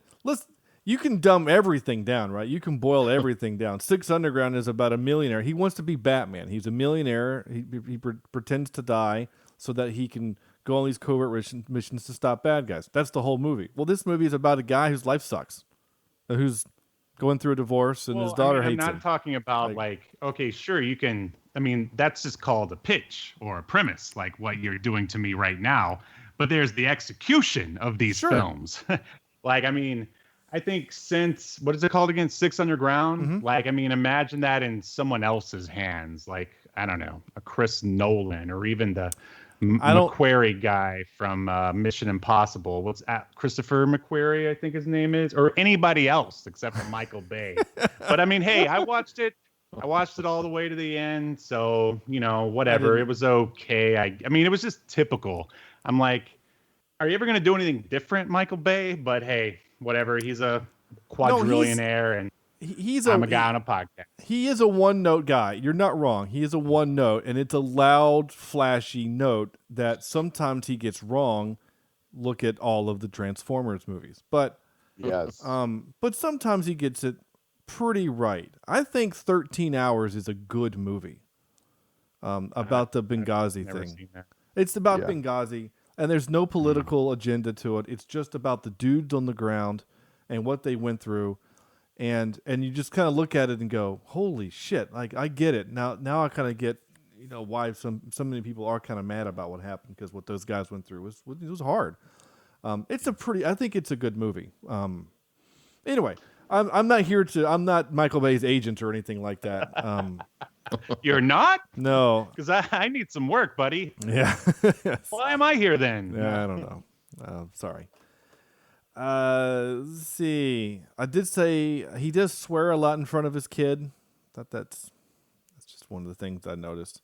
you can dumb everything down, right? You can boil everything down. 6 Underground is about a millionaire. He wants to be Batman. He's a millionaire. He pretends to die so that he can go on these covert missions to stop bad guys. That's the whole movie. Well, this movie is about a guy whose life sucks, who's going through a divorce, and his daughter hates him. I'm not talking about okay, sure, you can. I mean, that's just called a pitch or a premise, like what you're doing to me right now. But there's the execution of these films. I mean, I think since, what is it called again? 6 Underground. Mm-hmm. I mean, imagine that in someone else's hands. I don't know, a Chris Nolan, or even the McQuarrie guy from Mission Impossible. What's Christopher McQuarrie, I think his name is, or anybody else except for Michael Bay. But I mean, hey, I watched it all the way to the end. So, whatever. It was okay. I mean, it was just typical. I'm like, are you ever going to do anything different, Michael Bay? But hey, whatever. He's a quadrillionaire, and I'm a guy on a podcast. He is a one-note guy. You're not wrong. He is a one-note, and it's a loud, flashy note that sometimes he gets wrong. Look at all of the Transformers movies. But Yes. But sometimes he gets it pretty right. I think 13 Hours is a good movie about the Benghazi Never thing. seen that. It's about Yeah. Benghazi, and there's no political agenda to it. It's just about the dudes on the ground and what they went through. And you just kind of look at it and go, holy shit, like I get it. Now I kind of get, why so many people are kind of mad about what happened, because what those guys went through was hard. I think it's a good movie. Anyway, I'm not Michael Bay's agent or anything like that. You're not? No. Because I need some work, buddy. Yeah. Yes. Why am I here then? Yeah, I don't know. Sorry. Let's see. I did say he does swear a lot in front of his kid. That's just one of the things I noticed.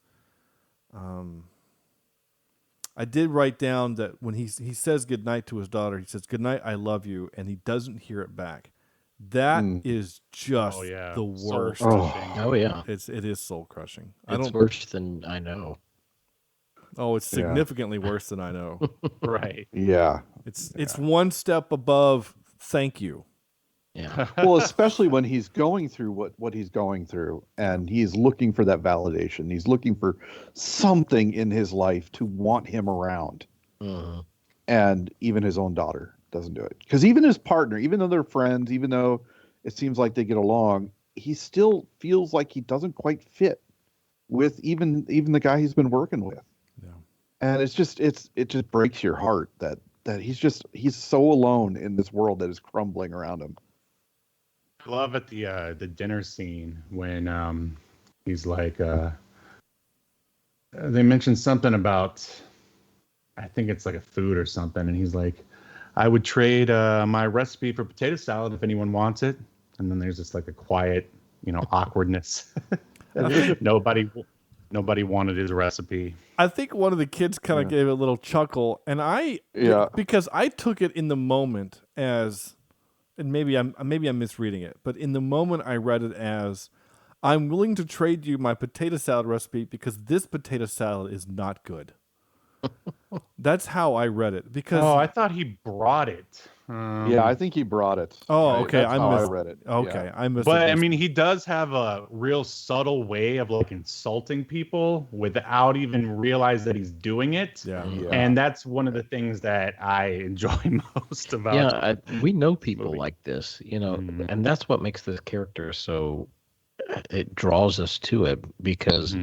I did write down that when he says goodnight to his daughter, he says, "Good night, I love you," and he doesn't hear it back. That is just the worst. Oh yeah, it is soul crushing. It's worse than I know. Oh, it's significantly worse than I know. Right. Yeah. It's one step above thank you. Yeah. Well, especially when he's going through what he's going through, and he's looking for that validation. He's looking for something in his life to want him around. And even his own daughter doesn't do it. Because even his partner, even though they're friends, even though it seems like they get along, he still feels like he doesn't quite fit with even the guy he's been working with. Yeah. And it just breaks your heart that he's so alone in this world that is crumbling around him. I love at the dinner scene when he's like they mentioned something about, I think it's like a food or something, and he's like, I would trade my recipe for potato salad if anyone wants it. And then there's just like a quiet, awkwardness. Nobody wanted his recipe. I think one of the kids kind of gave a little chuckle, and because I took it in the moment as, and maybe I'm misreading it, but in the moment I read it as, I'm willing to trade you my potato salad recipe because this potato salad is not good. That's how I read it. Because I thought he brought it. Yeah, I think he brought it. Oh, okay. That's how I read it. Okay, Yeah. I missed. But I mean, he does have a real subtle way of like insulting people without even realize that he's doing it. Yeah. And that's one of the things that I enjoy most about. Yeah, we know people like this, and that's what makes this character so. It draws us to it because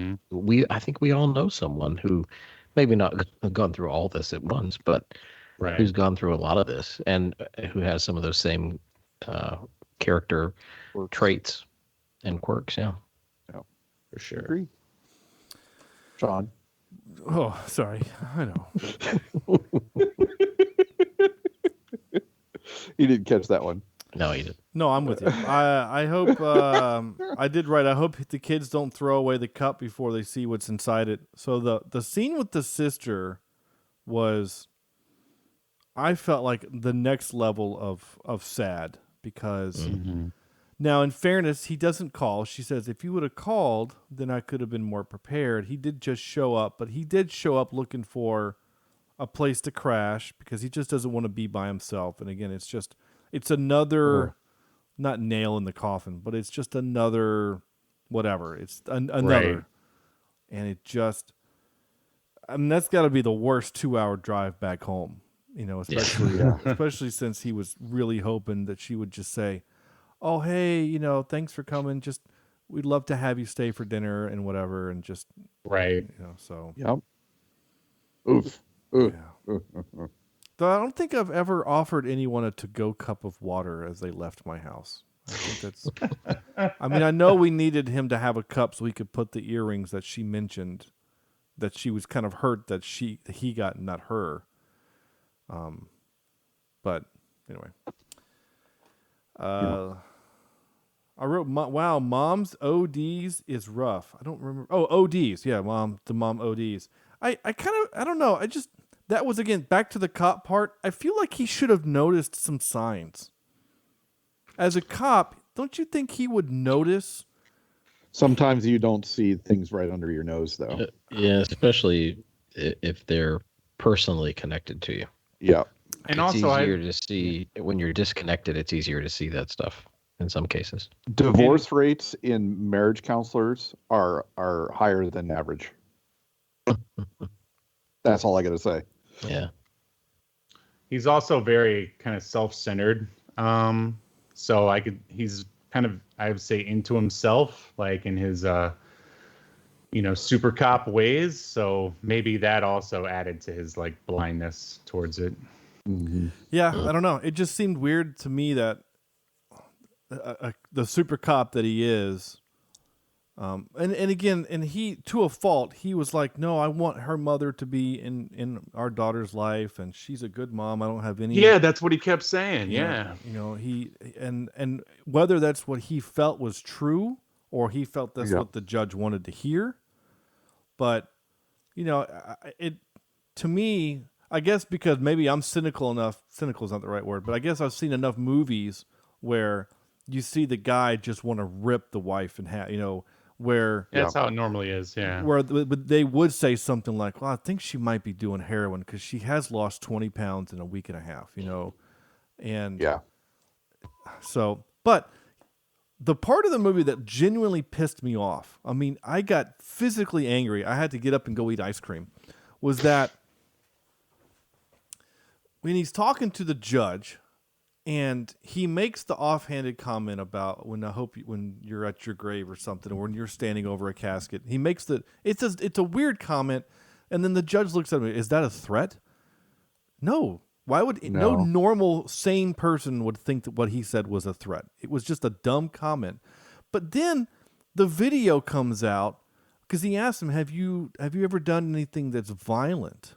I think we all know someone who maybe not gone through all this at once, but who's gone through a lot of this and who has some of those same character traits and quirks. Yeah, for sure. Agree. Sean. Oh, sorry. I know. You didn't catch that one. No, he didn't. No, I'm with you. I hope I did right. I hope the kids don't throw away the cup before they see what's inside it. So the scene with the sister was, I felt like the next level of sad because now in fairness, he doesn't call. She says, if you would have called, then I could have been more prepared. He did just show up, but he did show up looking for a place to crash because he just doesn't want to be by himself. And again, it's another, not nail in the coffin, but it's just another whatever. It's another. Right. And it just, that's got to be the worst 2-hour drive back home, especially since he was really hoping that she would just say, oh, hey, thanks for coming. Just, we'd love to have you stay for dinner and whatever. And just, so. Yep. Oof. Oof. Yeah. Though I don't think I've ever offered anyone a to-go cup of water as they left my house. I think that's. I mean, I know we needed him to have a cup so he could put the earrings that she mentioned, that she was kind of hurt that he got, not her. But anyway, I wrote, wow, mom's ODs is rough. I don't remember. Oh, ODs, yeah, the mom ODs. I don't know. That was, again, back to the cop part. I feel like he should have noticed some signs. As a cop, don't you think he would notice? Sometimes you don't see things right under your nose, though. Yeah, especially if they're personally connected to you. Yeah. And it's also, easier to see when you're disconnected. It's easier to see that stuff in some cases. Divorce rates in marriage counselors are higher than average. That's all I got to say. Yeah. he's also very kind of self-centered. So he's kind of, I would say, into himself, like in his, super cop ways. So maybe that also added to his like blindness towards it. Mm-hmm. Yeah, I don't know. It just seemed weird to me that the super cop that he is, and again, and he, to a fault, he was like, no, I want her mother to be in our daughter's life, and she's a good mom. I don't have any. Yeah, that's what he kept saying. You Yeah, know, he and whether that's what he felt was true or he felt that's what the judge wanted to hear, but it to me, I guess because maybe I'm cynical enough. Cynical is not the right word, but I guess I've seen enough movies where you see the guy just want to rip the wife in half. Where that's how it normally is. Yeah, where they would say something like, "Well, I think she might be doing heroin because she has lost 20 pounds in a week and a half." And so, but the part of the movie that genuinely pissed me off, I mean, I got physically angry. I had to get up and go eat ice cream. Was that when he's talking to the judge and he makes the offhanded comment about when you're at your grave or something, or when you're standing over a casket, he makes it's a weird comment. And then the judge looks at me, is that a threat? No. Why would no normal sane person would think that what he said was a threat? It was just a dumb comment. But then the video comes out because he asked him, "Have you ever done anything that's violent?"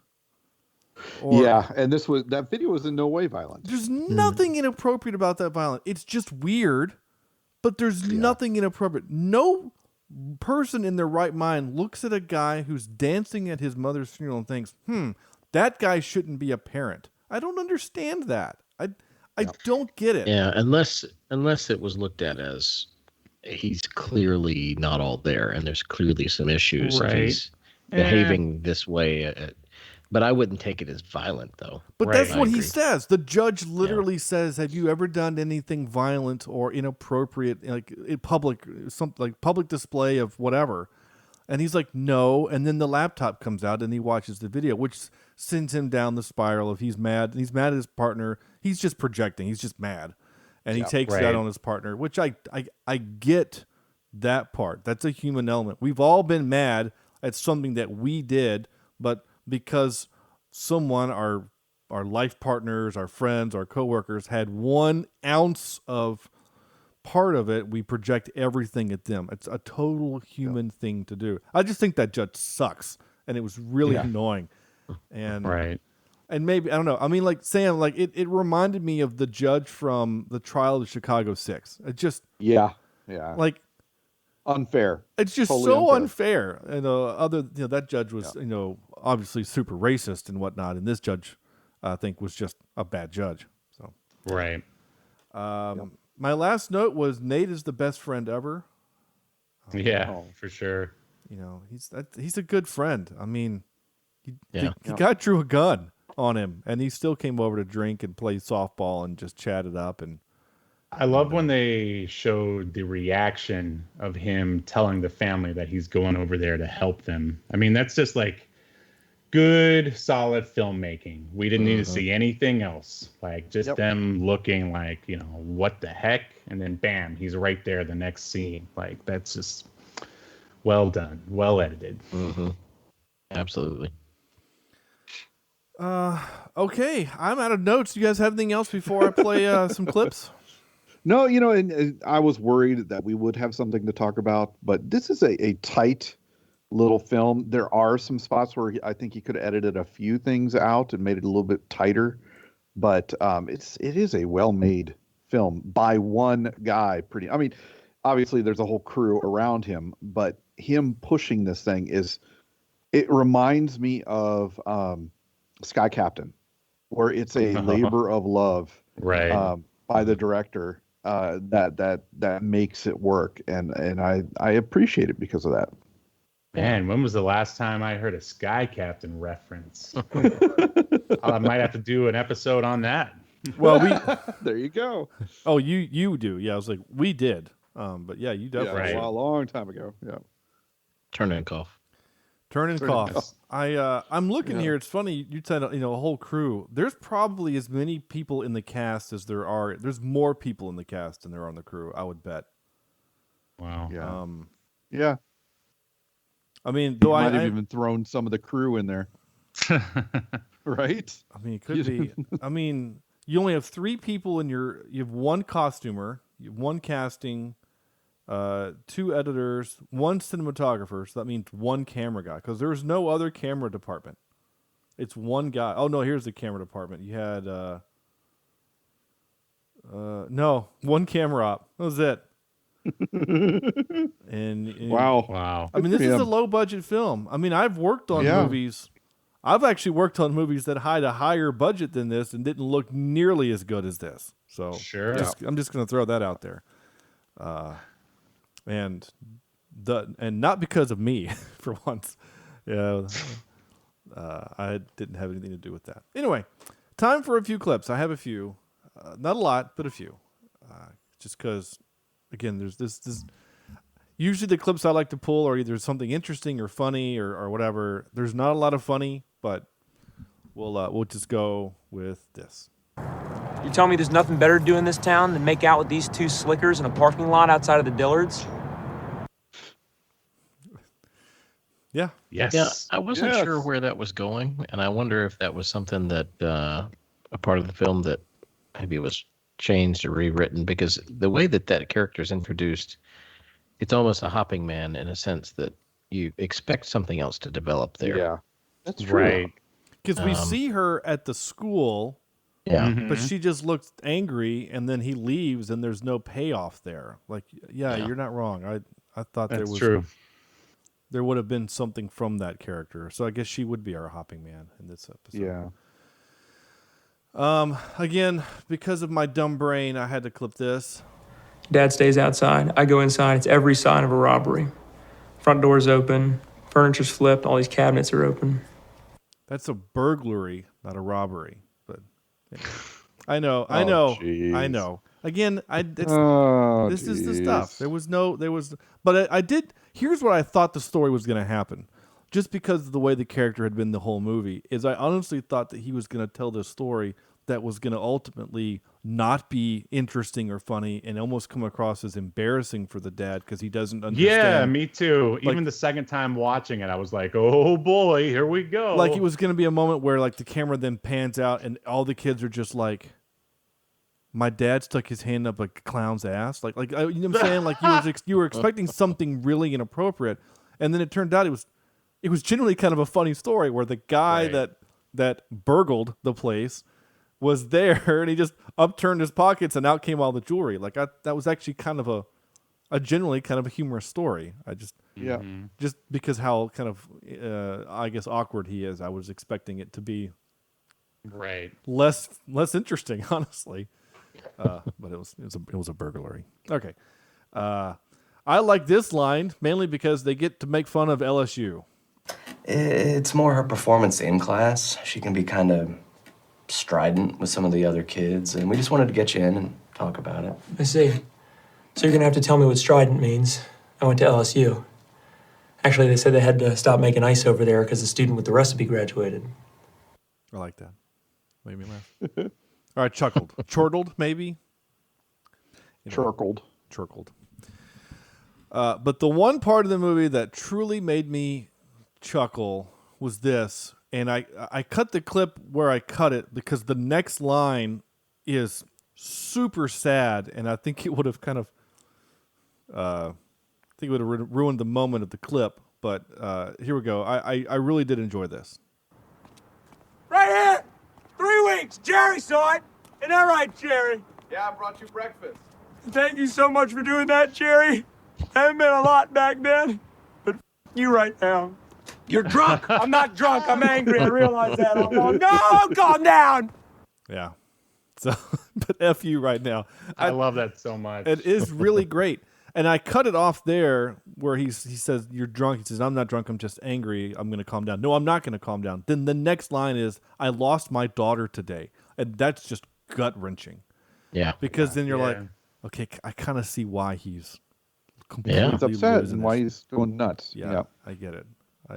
And that video was in no way violent. There's nothing inappropriate about that violence. It's just weird, but there's nothing inappropriate. No person in their right mind looks at a guy who's dancing at his mother's funeral and thinks, that guy shouldn't be a parent. I don't understand that. I don't get it. Yeah, unless it was looked at as he's clearly not all there, and there's clearly some issues. Right. And he's behaving this way. But I wouldn't take it as violent, though. But that's what he says. The judge literally says, "Have you ever done anything violent or inappropriate, like in public, something like public display of whatever?" And he's like, "No." And then the laptop comes out, and he watches the video, which sends him down the spiral of he's mad. He's mad at his partner. He's just projecting. He's just mad, and he takes it out on his partner. Which I get that part. That's a human element. We've all been mad at something that we did, but because someone, our life partners, our friends, our coworkers had 1 ounce of part of it, we project everything at them. It's a total human thing to do. I just think that judge sucks, and it was really annoying. And and maybe, I don't know. I mean, like Sam, like it reminded me of the judge from the trial of the Chicago 6. It just like unfair. It's just totally so unfair. And that judge was obviously super racist and whatnot, and this judge I think was just a bad judge. So my last note was Nate is the best friend ever. For sure. He's a good friend. I mean, the guy drew a gun on him, and he still came over to drink and play softball and just chatted up. And I love when they showed the reaction of him telling the family that he's going over there to help them. I mean, that's just like good, solid filmmaking. We didn't need to see anything else. Like just them looking like, what the heck? And then bam, he's right there the next scene. Like that's just well done, well edited. Mm-hmm. Absolutely. Okay, I'm out of notes. You guys have anything else before I play some clips? No, and I was worried that we would have something to talk about, but this is a tight little film. There are some spots where I think he could have edited a few things out and made it a little bit tighter, but it is a well-made film by one guy. I mean, obviously there's a whole crew around him, but him pushing this thing it reminds me of Sky Captain, where it's a labor of love, by the director. That makes it work, and I appreciate it because of that. Man, when was the last time I heard a Sky Captain reference? I might have to do an episode on that. Well, there you go. Oh, you do. Yeah, I was like, we did. But yeah, you definitely. Yeah, a long time ago. Yeah. Turn and cough. Turn and cough. I'm looking here. It's funny. You said a whole crew. There's probably as many people in the cast as there are. There's more people in the cast than there are on the crew. I would bet. Wow. Yeah. Yeah. I mean, though I might have even thrown some of the crew in there. Right? I mean, it could be. I mean, you only have 3 people you have 1 costumer, you have 1 casting, 2 editors, 1 cinematographer. So that means 1 camera guy, because there's no other camera department. It's 1 guy. Oh no, here's the camera department. You had no 1 camera op. That was it. and wow. I mean, this is a low budget film. I mean, I've worked on movies. I've actually worked on movies that had a higher budget than this and didn't look nearly as good as this. So sure, I'm just going to throw that out there. And not because of me, for once. Yeah, I didn't have anything to do with that. Anyway, time for a few clips. I have a few, not a lot, but a few. Just because, again, there's this. Usually the clips I like to pull are either something interesting or funny or whatever. There's not a lot of funny, but we'll just go with this. You tell me there's nothing better to do in this town than make out with these 2 slickers in a parking lot outside of the Dillards? Yeah. Yes. Yeah, I wasn't sure where that was going, and I wonder if that was something that a part of the film that maybe was changed or rewritten, because the way that character is introduced, it's almost a hopping man in a sense that you expect something else to develop there. Yeah, that's true. Right. Because we see her at the school, but she just looks angry, and then he leaves, and there's no payoff there. Like, you're not wrong. I thought that's there was true. There would have been something from that character. So I guess she would be our hopping man in this episode. Yeah. Again, because of my dumb brain, I had to clip this. Dad stays outside. I go inside. It's every sign of a robbery. Front door's open. Furniture's flipped. All these cabinets are open. That's a burglary, not a robbery. But I know. Again, this is the stuff. But I did. Here's what I thought the story was going to happen. Just because of the way the character had been the whole movie, is I honestly thought that he was going to tell this story that was going to ultimately not be interesting or funny and almost come across as embarrassing for the dad because he doesn't understand. Yeah, me too. Like, even the second time watching it, I was like, oh boy, here we go. Like it was going to be a moment where like the camera then pans out and all the kids are just like, my dad stuck his hand up a clown's ass. Like you know what I'm saying? Like you were expecting something really inappropriate, and then it turned out it was genuinely kind of a funny story where the guy that burgled the place was there and he just upturned his pockets and out came all the jewelry. Like that was actually kind of a generally kind of a humorous story. Just because how kind of I guess awkward he is, I was expecting it to be less interesting, honestly. But it was a burglary. Okay. I like this line mainly because they get to make fun of LSU. It's more her performance in class. She can be kind of strident with some of the other kids, and we just wanted to get you in and talk about it. I see. So you're gonna have to tell me what strident means. I went to LSU. Actually, they said they had to stop making ice over there because the student with the recipe graduated. I like that. Made me laugh. All right, chuckled. Chortled, maybe? Chortled. But the one part of the movie that truly made me chuckle was this. And I cut the clip where I cut it because the next line is super sad. And I think it would have kind of ruined the moment of the clip. But here we go. I really did enjoy this. Right here! 3 weeks! Jerry saw it! Isn't that right, Jerry? Yeah, I brought you breakfast. Thank you so much for doing that, Jerry. That meant a lot back then. But you right now. You're drunk! I'm not drunk. I'm angry. I realize that. No, calm down! Yeah. So, but F you right now. I love that so much. It is really great. And I cut it off there where he says, "You're drunk." He says, "I'm not drunk. I'm just angry. I'm going to calm down." No, I'm not going to calm down. Then the next line is, "I lost my daughter today." And that's just gut-wrenching. Yeah. Because then you're like, okay, I kind of see why he's completely He's upset losing and why it. he's going nuts. Yeah, I get it.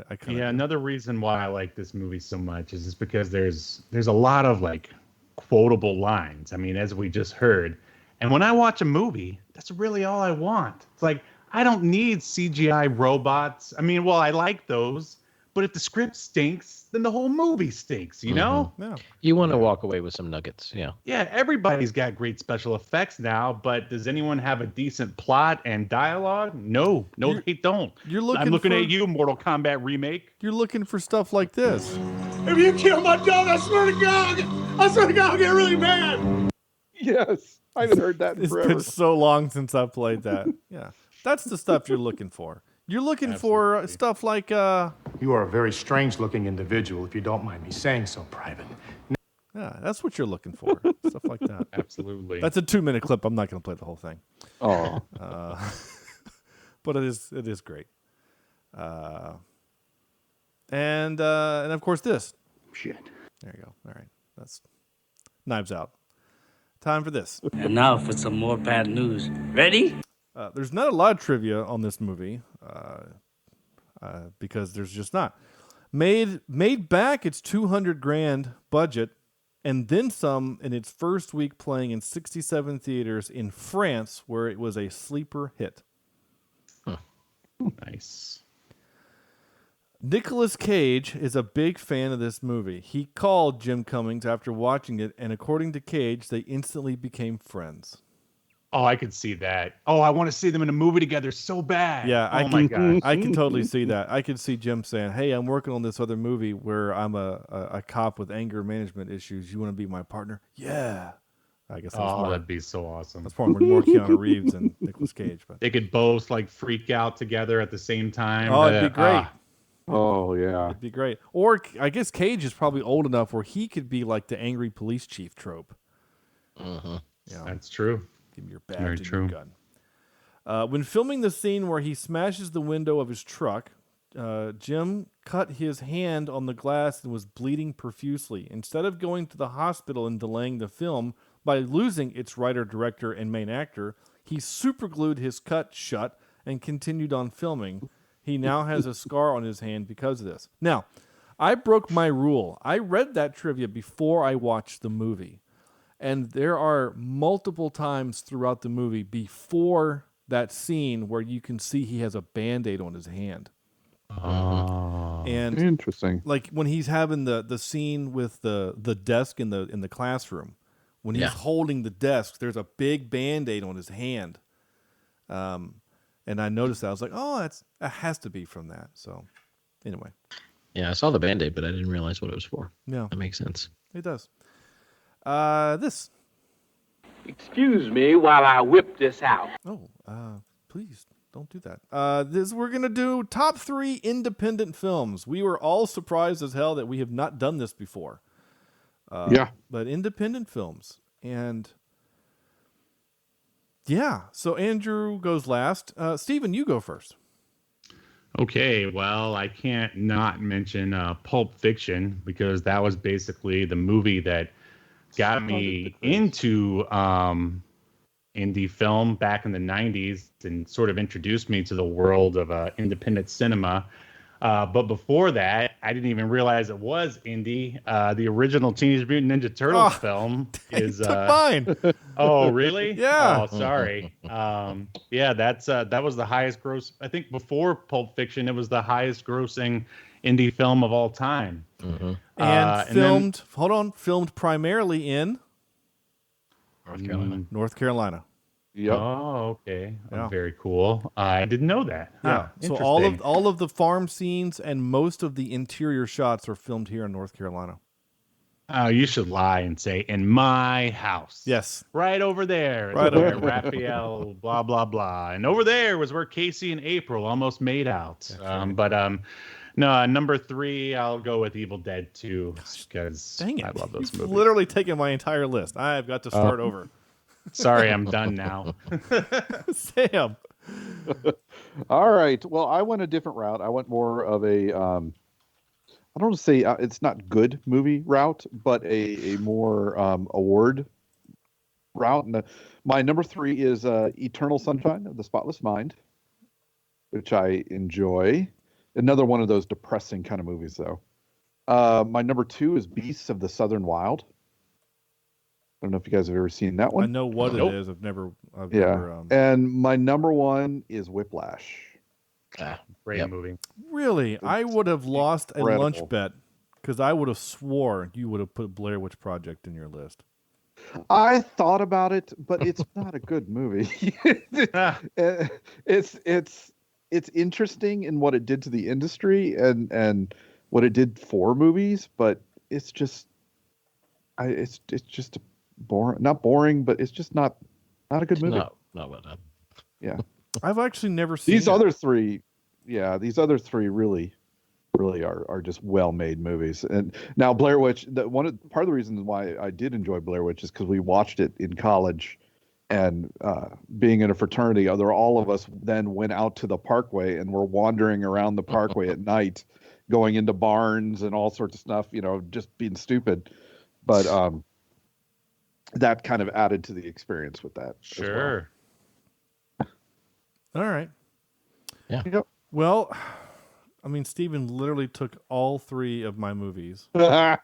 I kind of another reason why I like this movie so much is just because there's a lot of like quotable lines. I mean, as we just heard. And when I watch a movie, that's really all I want. It's like, I don't need CGI robots. I mean, well, I like those, but if the script stinks, then the whole movie stinks, you know? Yeah. You want to walk away with some nuggets. Yeah. Yeah, everybody's got great special effects now, but does anyone have a decent plot and dialogue? No, they don't. I'm looking at you, Mortal Kombat remake. You're looking for stuff like this. If you kill my dog, I swear to God, I'll get really mad. Yes. I haven't heard that in forever. It's been so long since I played that. Yeah. That's the stuff you're looking for. You're looking for stuff like You are a very strange-looking individual, if you don't mind me saying so, Private. Yeah, that's what you're looking for. Stuff like that. Absolutely. That's a 2-minute clip. I'm not going to play the whole thing. Oh. But it is great. And of course this. Shit. There you go. All right. That's Knives Out. Time for this. And now for some more bad news. Ready? There's not a lot of trivia on this movie because there's just not. Made back its $200,000 budget and then some in its first week playing in 67 theaters in France, where it was a sleeper hit. Huh. Nice. Nicolas Cage is a big fan of this movie. He called Jim Cummings after watching it, and according to Cage, they instantly became friends. Oh, I could see that. Oh, I want to see them in a movie together so bad. Yeah, my God. I can totally see that. I could see Jim saying, "Hey, I'm working on this other movie where I'm a cop with anger management issues. You want to be my partner?" Yeah. I guess that'd be so awesome. That's probably more Keanu Reeves and Nicolas Cage. But they could both like freak out together at the same time. Oh, it'd be great. Oh, yeah. It'd be great. Or I guess Cage is probably old enough where he could be like the angry police chief trope. Uh-huh. Yeah. That's true. Give me your badge and your gun. When filming the scene where he smashes the window of his truck, Jim cut his hand on the glass and was bleeding profusely. Instead of going to the hospital and delaying the film by losing its writer, director, and main actor, he superglued his cut shut and continued on filming. He now has a scar on his hand because of this. Now, I broke my rule. I read that trivia before I watched the movie. And there are multiple times throughout the movie before that scene where you can see he has a Band-Aid on his hand. And interesting. Like when he's having the scene with the desk in the classroom, when he's holding the desk, there's a big Band-Aid on his hand. And I noticed that. I was like, oh, it has to be from that. So anyway. Yeah, I saw the Band-Aid, but I didn't realize what it was for. Yeah. That makes sense. It does. This. Excuse me while I whip this out. Oh, please don't do that. We're going to do top 3 independent films. We were all surprised as hell that we have not done this before. But independent films. And yeah, so Andrew goes last. Steven, you go first. Okay, well, I can't not mention Pulp Fiction because that was basically the movie that got me into indie film back in the 90s and sort of introduced me to the world of independent cinema. But before that, I didn't even realize it was indie. The original Teenage Mutant Ninja Turtles film is mine. Oh, really? Yeah. Oh, sorry. That was the highest gross. I think before Pulp Fiction, it was the highest grossing indie film of all time. Mm-hmm. And filmed primarily in North Carolina. Yep. Oh, okay. Yeah. Very cool. I didn't know that. Yeah. So all of the farm scenes and most of the interior shots are filmed here in North Carolina. Oh, you should lie and say in my house. Yes. Right over there. Right where over Raphael, blah, blah, blah. And over there was where Casey and April almost made out. No, number 3, I'll go with Evil Dead 2 because I love those You've movies. literally taken my entire list. I've got to start over. Sorry, I'm done now. Sam. All right. Well, I went a different route. I went more of a I don't want to say it's not good movie route, but a more award route. And my number 3 is Eternal Sunshine of the Spotless Mind, which I enjoy. Another one of those depressing kind of movies, though. My number 2 is Beasts of the Southern Wild. I don't know if you guys have ever seen that one. I know what it is. I've never. And my number 1 is Whiplash. Great movie. Really, I would have lost a incredible. lunch bet because I would have swore you would have put Blair Witch Project in your list. I thought about it, but it's not a good movie. It's interesting in what it did to the industry and what it did for movies, but it's just it's just boring. Not boring, but it's just not a good movie. Not well done. Yeah. I've actually never seen These other three really are just well-made movies. And now Blair Witch, part of the reasons why I did enjoy Blair Witch is because we watched it in college, and being in a fraternity, all of us then went out to the Parkway and were wandering around the Parkway at night, going into barns and all sorts of stuff, just being stupid. But that kind of added to the experience with that. Sure. All right. Yeah. Yep. Well, I mean, Steven literally took all 3 of my movies. Good job.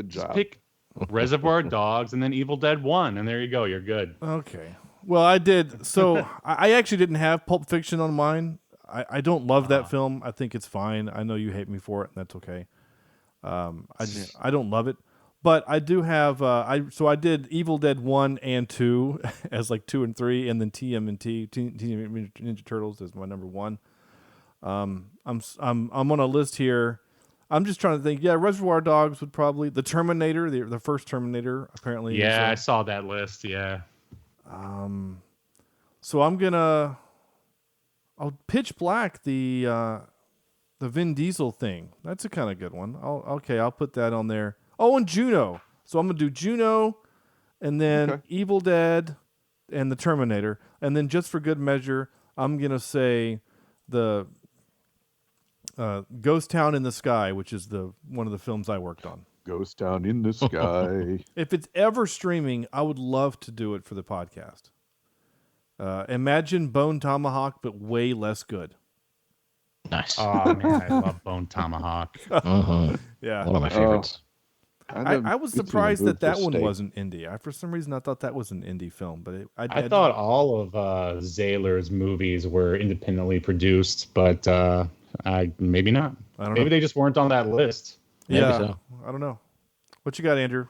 Just pick Reservoir Dogs and then Evil Dead 1, and there you go. You're good. Okay. Well, I did. So I actually didn't have Pulp Fiction on mine. I don't love that film. I think it's fine. I know you hate me for it, and that's okay. I don't love it. But I do have I did Evil Dead 1 and 2 as like 2 and 3, and then TMNT, Teenage Mutant Ninja Turtles is my number 1. I'm on a list here. I'm just trying to think. Yeah, Reservoir Dogs would probably, the Terminator, the first Terminator apparently. Yeah, I saw that list. Yeah. So I'll Pitch Black, the Vin Diesel thing. That's a kind of good one. I'll put that on there. Oh, and Juno. So I'm gonna do Juno, and then Evil Dead, and the Terminator, and then just for good measure, I'm gonna say the Ghost Town in the Sky, which is one of the films I worked on. Ghost Town in the Sky. If it's ever streaming, I would love to do it for the podcast. Imagine Bone Tomahawk, but way less good. Nice. Oh man, I love Bone Tomahawk. Yeah, one of my favorites. I was surprised that one wasn't indie. For some reason, I thought that was an indie film, but I thought all of Zahler's movies were independently produced, but maybe not. Maybe they just weren't on that list. Maybe so. I don't know. What you got, Andrew?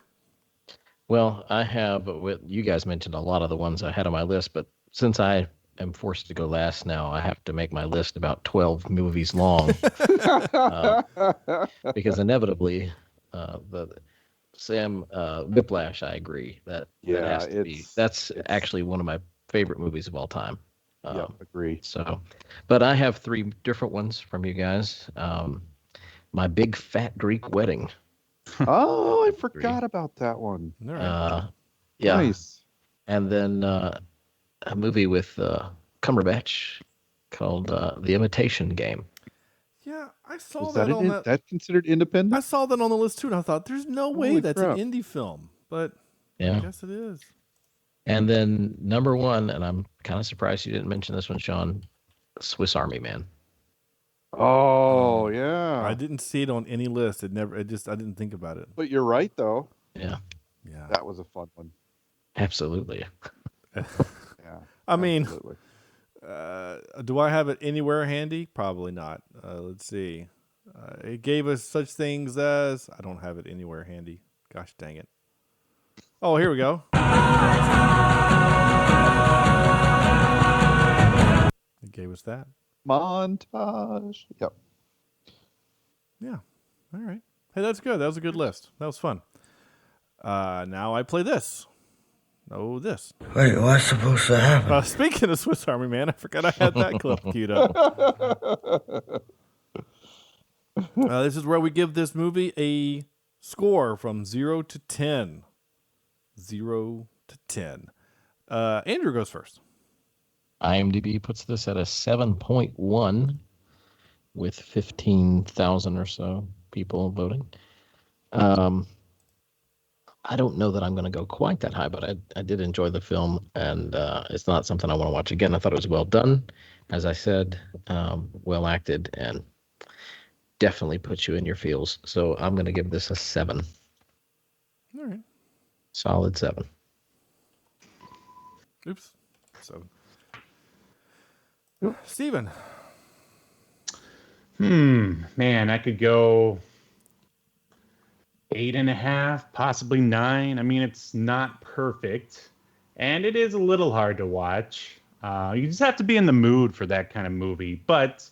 Well, I have. You guys mentioned a lot of the ones I had on my list, but since I am forced to go last now, I have to make my list about 12 movies long, because inevitably, Whiplash. I agree that has to be. That's actually one of my favorite movies of all time. Agree. So, but I have 3 different ones from you guys. My Big Fat Greek Wedding. Oh, I forgot about that one. Yeah. Nice. And then a movie with Cumberbatch called The Imitation Game. Yeah, I saw Was that on that. That considered independent? I saw that on the list too, and I thought, "There's no way that's an indie film," but I guess it is. And then number 1, and I'm kind of surprised you didn't mention this one, Sean, Swiss Army Man. Oh yeah, I didn't see it on any list. I didn't think about it. But you're right though. Yeah, that was a fun one. Absolutely. Yeah. I mean, absolutely. Do I have it anywhere handy? Probably not. Let's see. It gave us such things as, I don't have it anywhere handy. Gosh dang it. Oh, here we go. It gave us that. Montage. Yep. Yeah. All right. Hey, that's good. That was a good list. That was fun. Now I play this. Oh, this. Wait, what's supposed to happen? Speaking of Swiss Army Man, I forgot I had that clip queued up. This is where we give this movie a score from 0 to 10. 0 to 10. Andrew goes first. IMDb puts this at a 7.1 with 15,000 or so people voting. I don't know that I'm going to go quite that high, but I did enjoy the film, and it's not something I want to watch again. I thought it was well done, as I said, well acted, and definitely puts you in your feels. So I'm going to give this a 7. All right. Solid 7. Oops. 7. Steven. Man, I could go 8.5, possibly 9. I mean, it's not perfect, and it is a little hard to watch. You just have to be in the mood for that kind of movie. But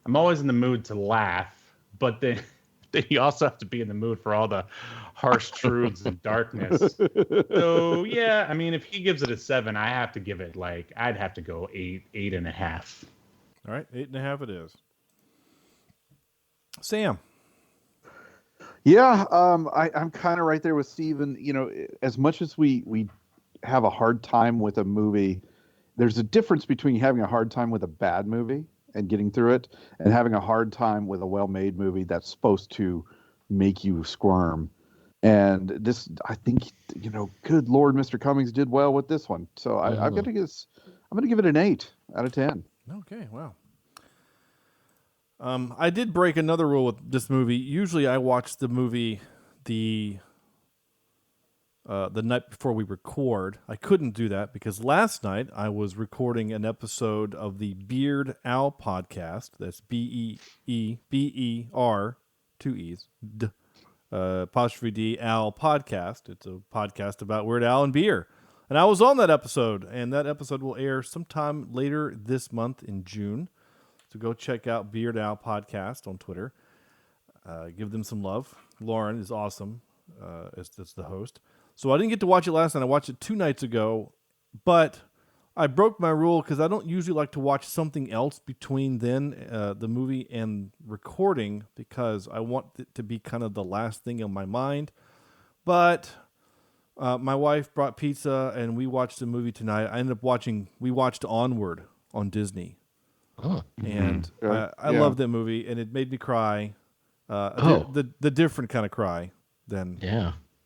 I'm always in the mood to laugh. But then you also have to be in the mood for all the harsh truths and darkness. So yeah, I mean, if he gives it a 7, I have to give it I'd have to go 8.5. All right, 8.5 it is. Sam. Yeah, I'm kind of right there with Steven. You know, as much as we have a hard time with a movie, there's a difference between having a hard time with a bad movie and getting through it, and having a hard time with a well-made movie that's supposed to make you squirm. And this, I think, good Lord, Mr. Cummings did well with this one. So I'm going to give it an 8 out of 10. Okay, wow. I did break another rule with this movie. Usually I watch the movie the night before we record. I couldn't do that because last night I was recording an episode of the Beard Owl podcast. That's BEER, 2 E's, apostrophe D, Owl podcast. It's a podcast about Weird Al and beer. And I was on that episode, and that episode will air sometime later this month in June. So go check out Beard Owl podcast on Twitter. Give them some love. Lauren is awesome as the host. So I didn't get to watch it last night. I watched it 2 nights ago, but I broke my rule because I don't usually like to watch something else between the movie and recording because I want it to be kind of the last thing on my mind. But my wife brought pizza and we watched the movie tonight. We watched Onward on Disney. Oh. And I love that movie, and it made me cry. The different kind of cry than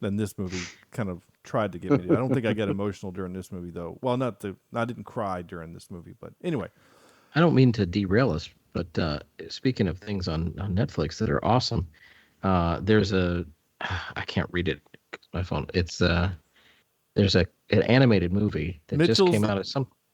this movie kind of tried to get me to. I don't think I got emotional during this movie, though. Well, I didn't cry during this movie, but anyway. I don't mean to derail us, but speaking of things on Netflix that are awesome, there's I can't read it, my phone. It's there's an animated movie that just came out of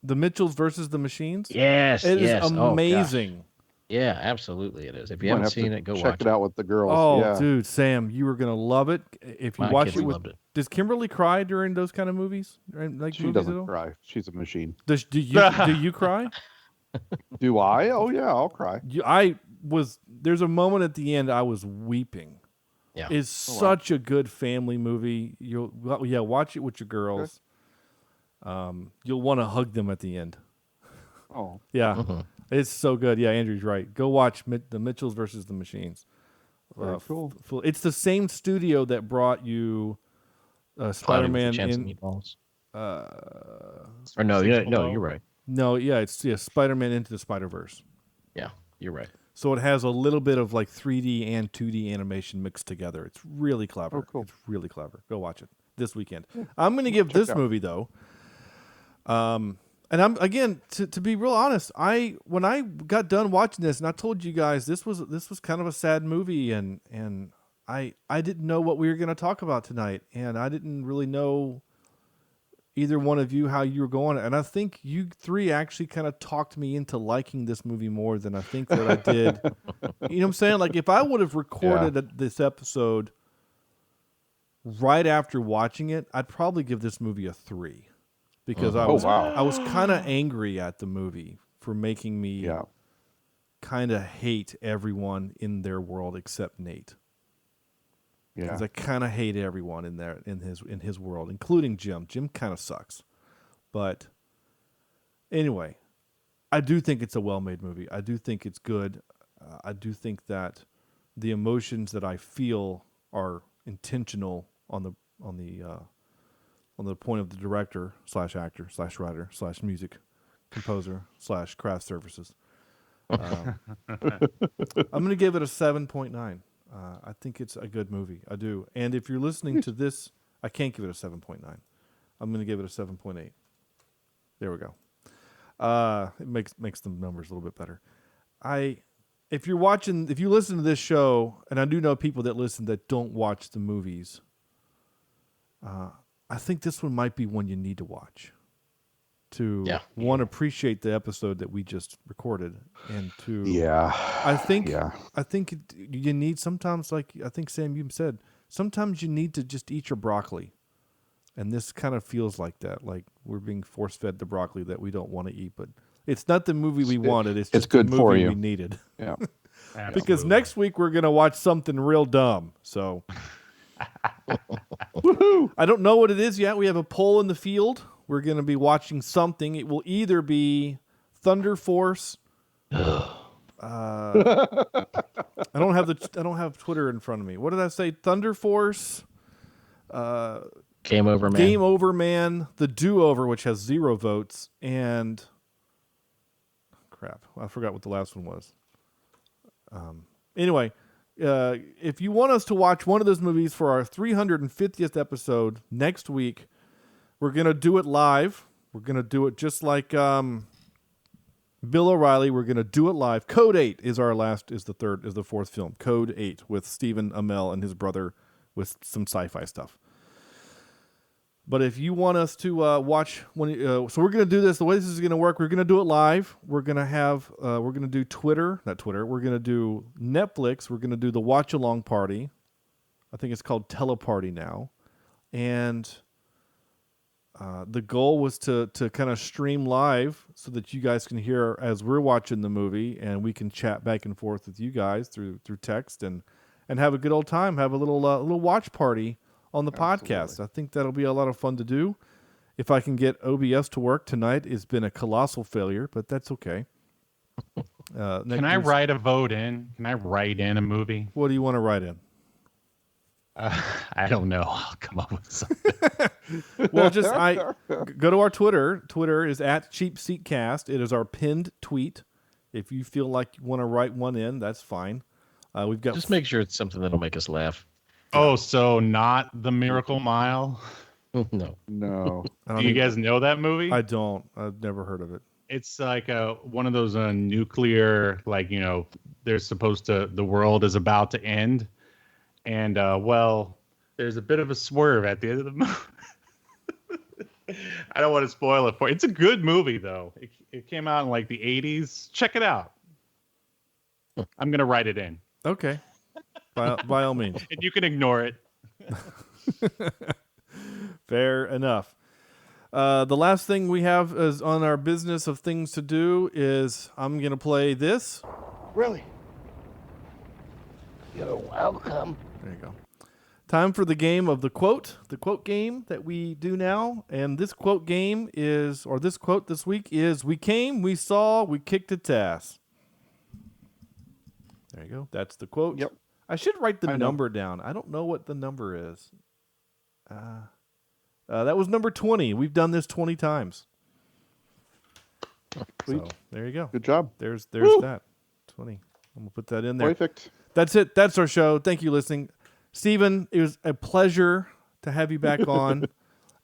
The Mitchells versus the Machines? Yes, it is amazing. Oh, yeah, absolutely it is. If you haven't seen it, go watch it. Check it out with the girls. Oh, dude, Sam, you were gonna love it if you watch it. Loved it. Does Kimberly cry during those kind of movies? She doesn't cry. She's a machine. Do you cry? Do I? Oh yeah, I'll cry. There's a moment at the end I was weeping. Yeah, it's such a good family movie. Watch it with your girls. Okay. You'll want to hug them at the end. Oh yeah. Mm-hmm. It's so good. Yeah, Andrew's right. Go watch the Mitchells versus the Machines. Very cool. It's the same studio that brought you Spider-Man in. Or no, you're right. No, it's Spider-Man Into the Spider-Verse. Yeah, you're right. So it has a little bit of like 3D and 2D animation mixed together. It's really clever. Oh, cool. It's really clever. Go watch it this weekend. I'm going to give this movie though. And I'm again to be real honest. When I got done watching this, and I told you guys this was kind of a sad movie, and I didn't know what we were going to talk about tonight, and I didn't really know either one of you how you were going, and I think you three actually kind of talked me into liking this movie more than I think that I did. You know what I'm saying? Like if I would have recorded this episode right after watching it, I'd probably give this movie a 3. Because I was kind of angry at the movie for making me kind of hate everyone in their world except Nate. Yeah, because I kind of hate everyone in his world, including Jim. Jim kind of sucks, but anyway, I do think it's a well-made movie. I do think it's good. I do think that the emotions that I feel are intentional on the point of the director /actor /writer /music composer / craft services. I'm going to give it a 7.9. I think it's a good movie. I do. And if you're listening to this, I can't give it a 7.9. I'm going to give it a 7.8. There we go. It makes the numbers a little bit better. If you listen to this show, and I do know people that listen that don't watch the movies, I think this one might be one you need to watch to appreciate the episode that we just recorded, and to I think you need sometimes, like I think Sam you said, sometimes you need to just eat your broccoli, and this kind of feels like that, like we're being force fed the broccoli that we don't want to eat, but it's not the movie we wanted. It's just good the for movie you. we needed. Yeah, because next week we're gonna watch something real dumb. So. I don't know what it is yet. We have a poll in the field. We're going to be watching something. It will either be Thunder Force. I don't have Twitter in front of me. What did I say? Thunder Force. Game Over Man. Game Over Man. The Do Over, which has 0 votes, and crap, I forgot what the last one was. Anyway. If you want us to watch one of those movies for our 350th episode next week, we're going to do it live. We're going to do it just like Bill O'Reilly. We're going to do it live. Code 8 is the fourth film. Code 8 with Stephen Amell and his brother with some sci-fi stuff. But if you want us to watch, so we're going to do this. The way this is going to work, we're going to do it live. We're going to do Twitter. We're going to do Netflix. We're going to do the watch along party. I think it's called Teleparty now, and the goal was to kind of stream live so that you guys can hear as we're watching the movie, and we can chat back and forth with you guys through text and have a good old time. Have a little watch party on the podcast. I think that'll be a lot of fun to do. If I can get OBS to work tonight, it's been a colossal failure, but that's okay. Can I write a vote in? Can I write in a movie? What do you want to write in? I don't know. I'll come up with something. Well, go to our Twitter. Twitter is @CheapSeatCast. It is our pinned tweet. If you feel like you want to write one in, that's fine. We've got just make sure it's something that'll make us laugh. Oh, so not The Miracle Mile? No. Do you guys know that movie? I don't. I've never heard of it. It's like one of those nuclear, the world is about to end. And, there's a bit of a swerve at the end of the movie. I don't want to spoil it for you. It's a good movie, though. It came out in the 80s. Check it out. I'm going to write it in. Okay. By all means. And you can ignore it. Fair enough. The last thing we have is on our business of things to do is I'm going to play this. Really? You're welcome. There you go. Time for the game of the quote game that we do now. And this quote this week is, "We came, we saw, we kicked its ass." There you go. That's the quote. Yep. I should write the number down. I don't know what the number is. That was number 20. We've done this 20 times. So, there you go. Good job. There's that. 20. I'm going to put that in there. Perfect. That's it. That's our show. Thank you for listening. Stephen, it was a pleasure to have you back on.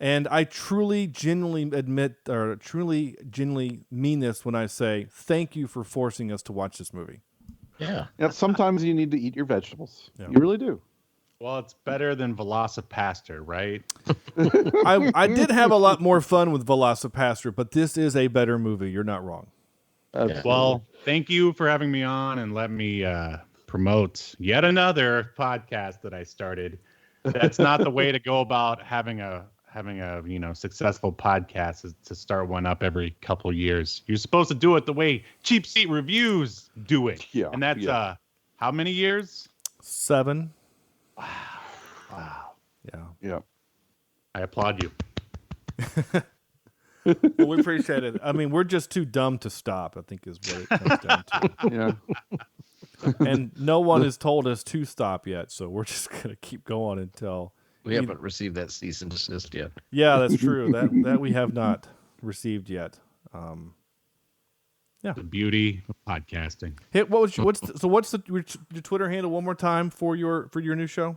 And I truly, genuinely mean this when I say thank you for forcing us to watch this movie. Yeah. Sometimes you need to eat your vegetables. Yeah. You really do. Well, it's better than Velocipaster, right? I did have a lot more fun with Velocipaster, but this is a better movie. You're not wrong. Well, thank you for having me on, and let me promote yet another podcast that I started. That's not the way to go about having a successful podcast, is to start one up every couple of years. You're supposed to do it the way Cheapseat Reviews do it. Yeah. And that's how many years? 7. Wow. Yeah. I applaud you. Well, we appreciate it. I mean, we're just too dumb to stop, I think is what it comes down to. Yeah. And no one has told us to stop yet, so we're just going to keep going until... We haven't received that cease and desist yet. Yeah, that's true. That we have not received yet. Yeah. The beauty of podcasting. What's your Twitter handle one more time for your new show?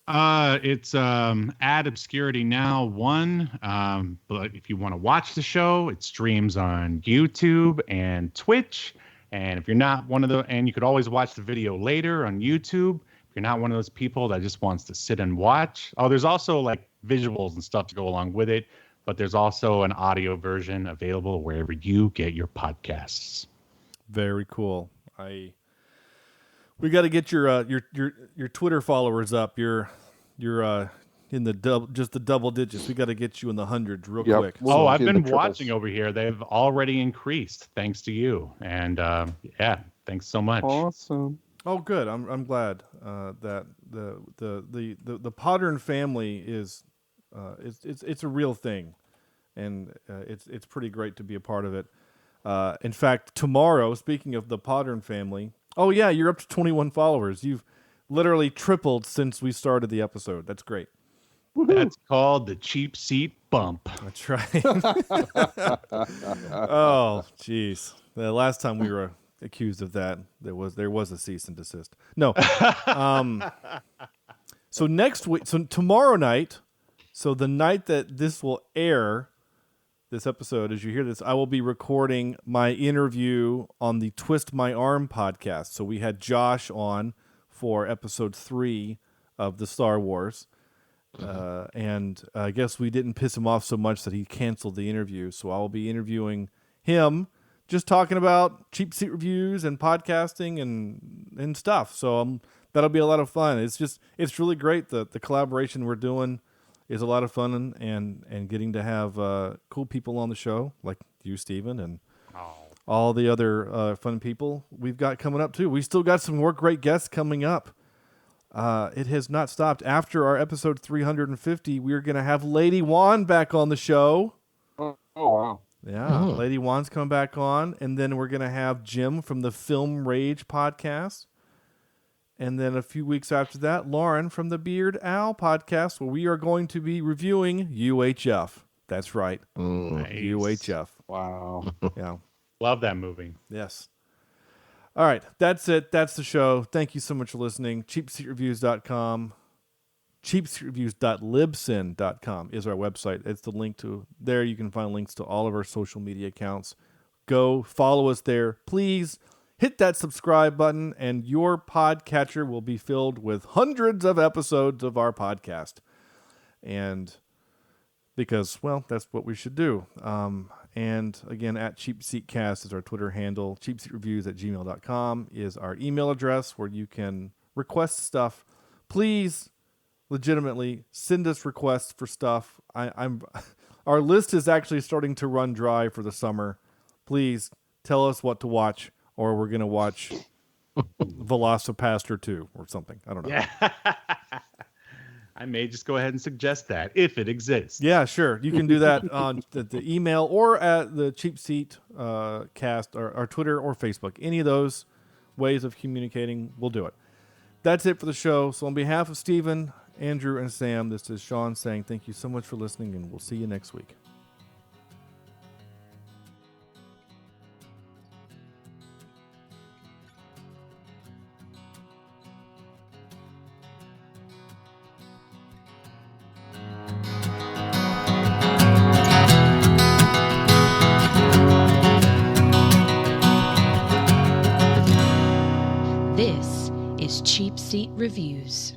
It's at Obscurity Now 1. But if you want to watch the show, it streams on YouTube and Twitch. And if you're not one of and you could always watch the video later on YouTube. If you're not one of those people that just wants to sit and watch. Oh, there's also like visuals and stuff to go along with it. But there's also an audio version available wherever you get your podcasts. Very cool. We got to get your Twitter followers up. You're in the double digits. We got to get you in the hundreds real quick. Oh, I've been watching over here. They've already increased thanks to you. And thanks so much. Awesome. Oh, good. I'm glad that the Podern family is it's a real thing, and it's pretty great to be a part of it. In fact, tomorrow, speaking of the Podern family, oh yeah, you're up to 21 followers. You've literally tripled since we started the episode. That's great. That's called the cheap seat bump. That's right. Oh, jeez. The last time we were accused of that, there was a cease and desist. No. So next week, so tomorrow night, so the night that this will air, this episode, as you hear this, I will be recording my interview on the Twist My Arm podcast. So we had Josh on for episode 3 of the Star Wars. And I guess we didn't piss him off so much that he canceled the interview. So I will be interviewing him, just talking about Cheapseat Reviews and podcasting and stuff. So that'll be a lot of fun. It's really great. The collaboration we're doing is a lot of fun, and getting to have cool people on the show like you, Steven, and all the other fun people we've got coming up too. We still got some more great guests coming up. It has not stopped. After our episode 350, we're going to have Lady Juan back on the show. Oh wow. Yeah, Lady Juan's coming back on, and then we're going to have Jim from the Film Rage podcast. And then a few weeks after that, Lauren from the Beard Owl podcast, where we are going to be reviewing UHF. That's right. Nice. UHF. Wow. Yeah. Love that movie. Yes. All right. That's it. That's the show. Thank you so much for listening. Cheapseatreviews.com. Cheapseatreviews.libsyn.com is our website. It's the link to there. You can find links to all of our social media accounts. Go follow us there. Please hit that subscribe button, and your podcatcher will be filled with hundreds of episodes of our podcast. And because, well, that's what we should do. And again, at CheapSeatCast is our Twitter handle. CheapSeatReviews@gmail.com is our email address where you can request stuff. Please, legitimately, send us requests for stuff. Our list is actually starting to run dry for the summer. Please tell us what to watch, or we're going to watch Velocipaster 2 or something. I don't know. Yeah. I may just go ahead and suggest that if it exists. Yeah, sure. You can do that on the email or at the Cheap Seat cast or Twitter or Facebook. Any of those ways of communicating, we'll do it. That's it for the show. So on behalf of Stephen, Andrew, and Sam, this is Sean saying thank you so much for listening, and we'll see you next week. This is Cheap Seat Reviews.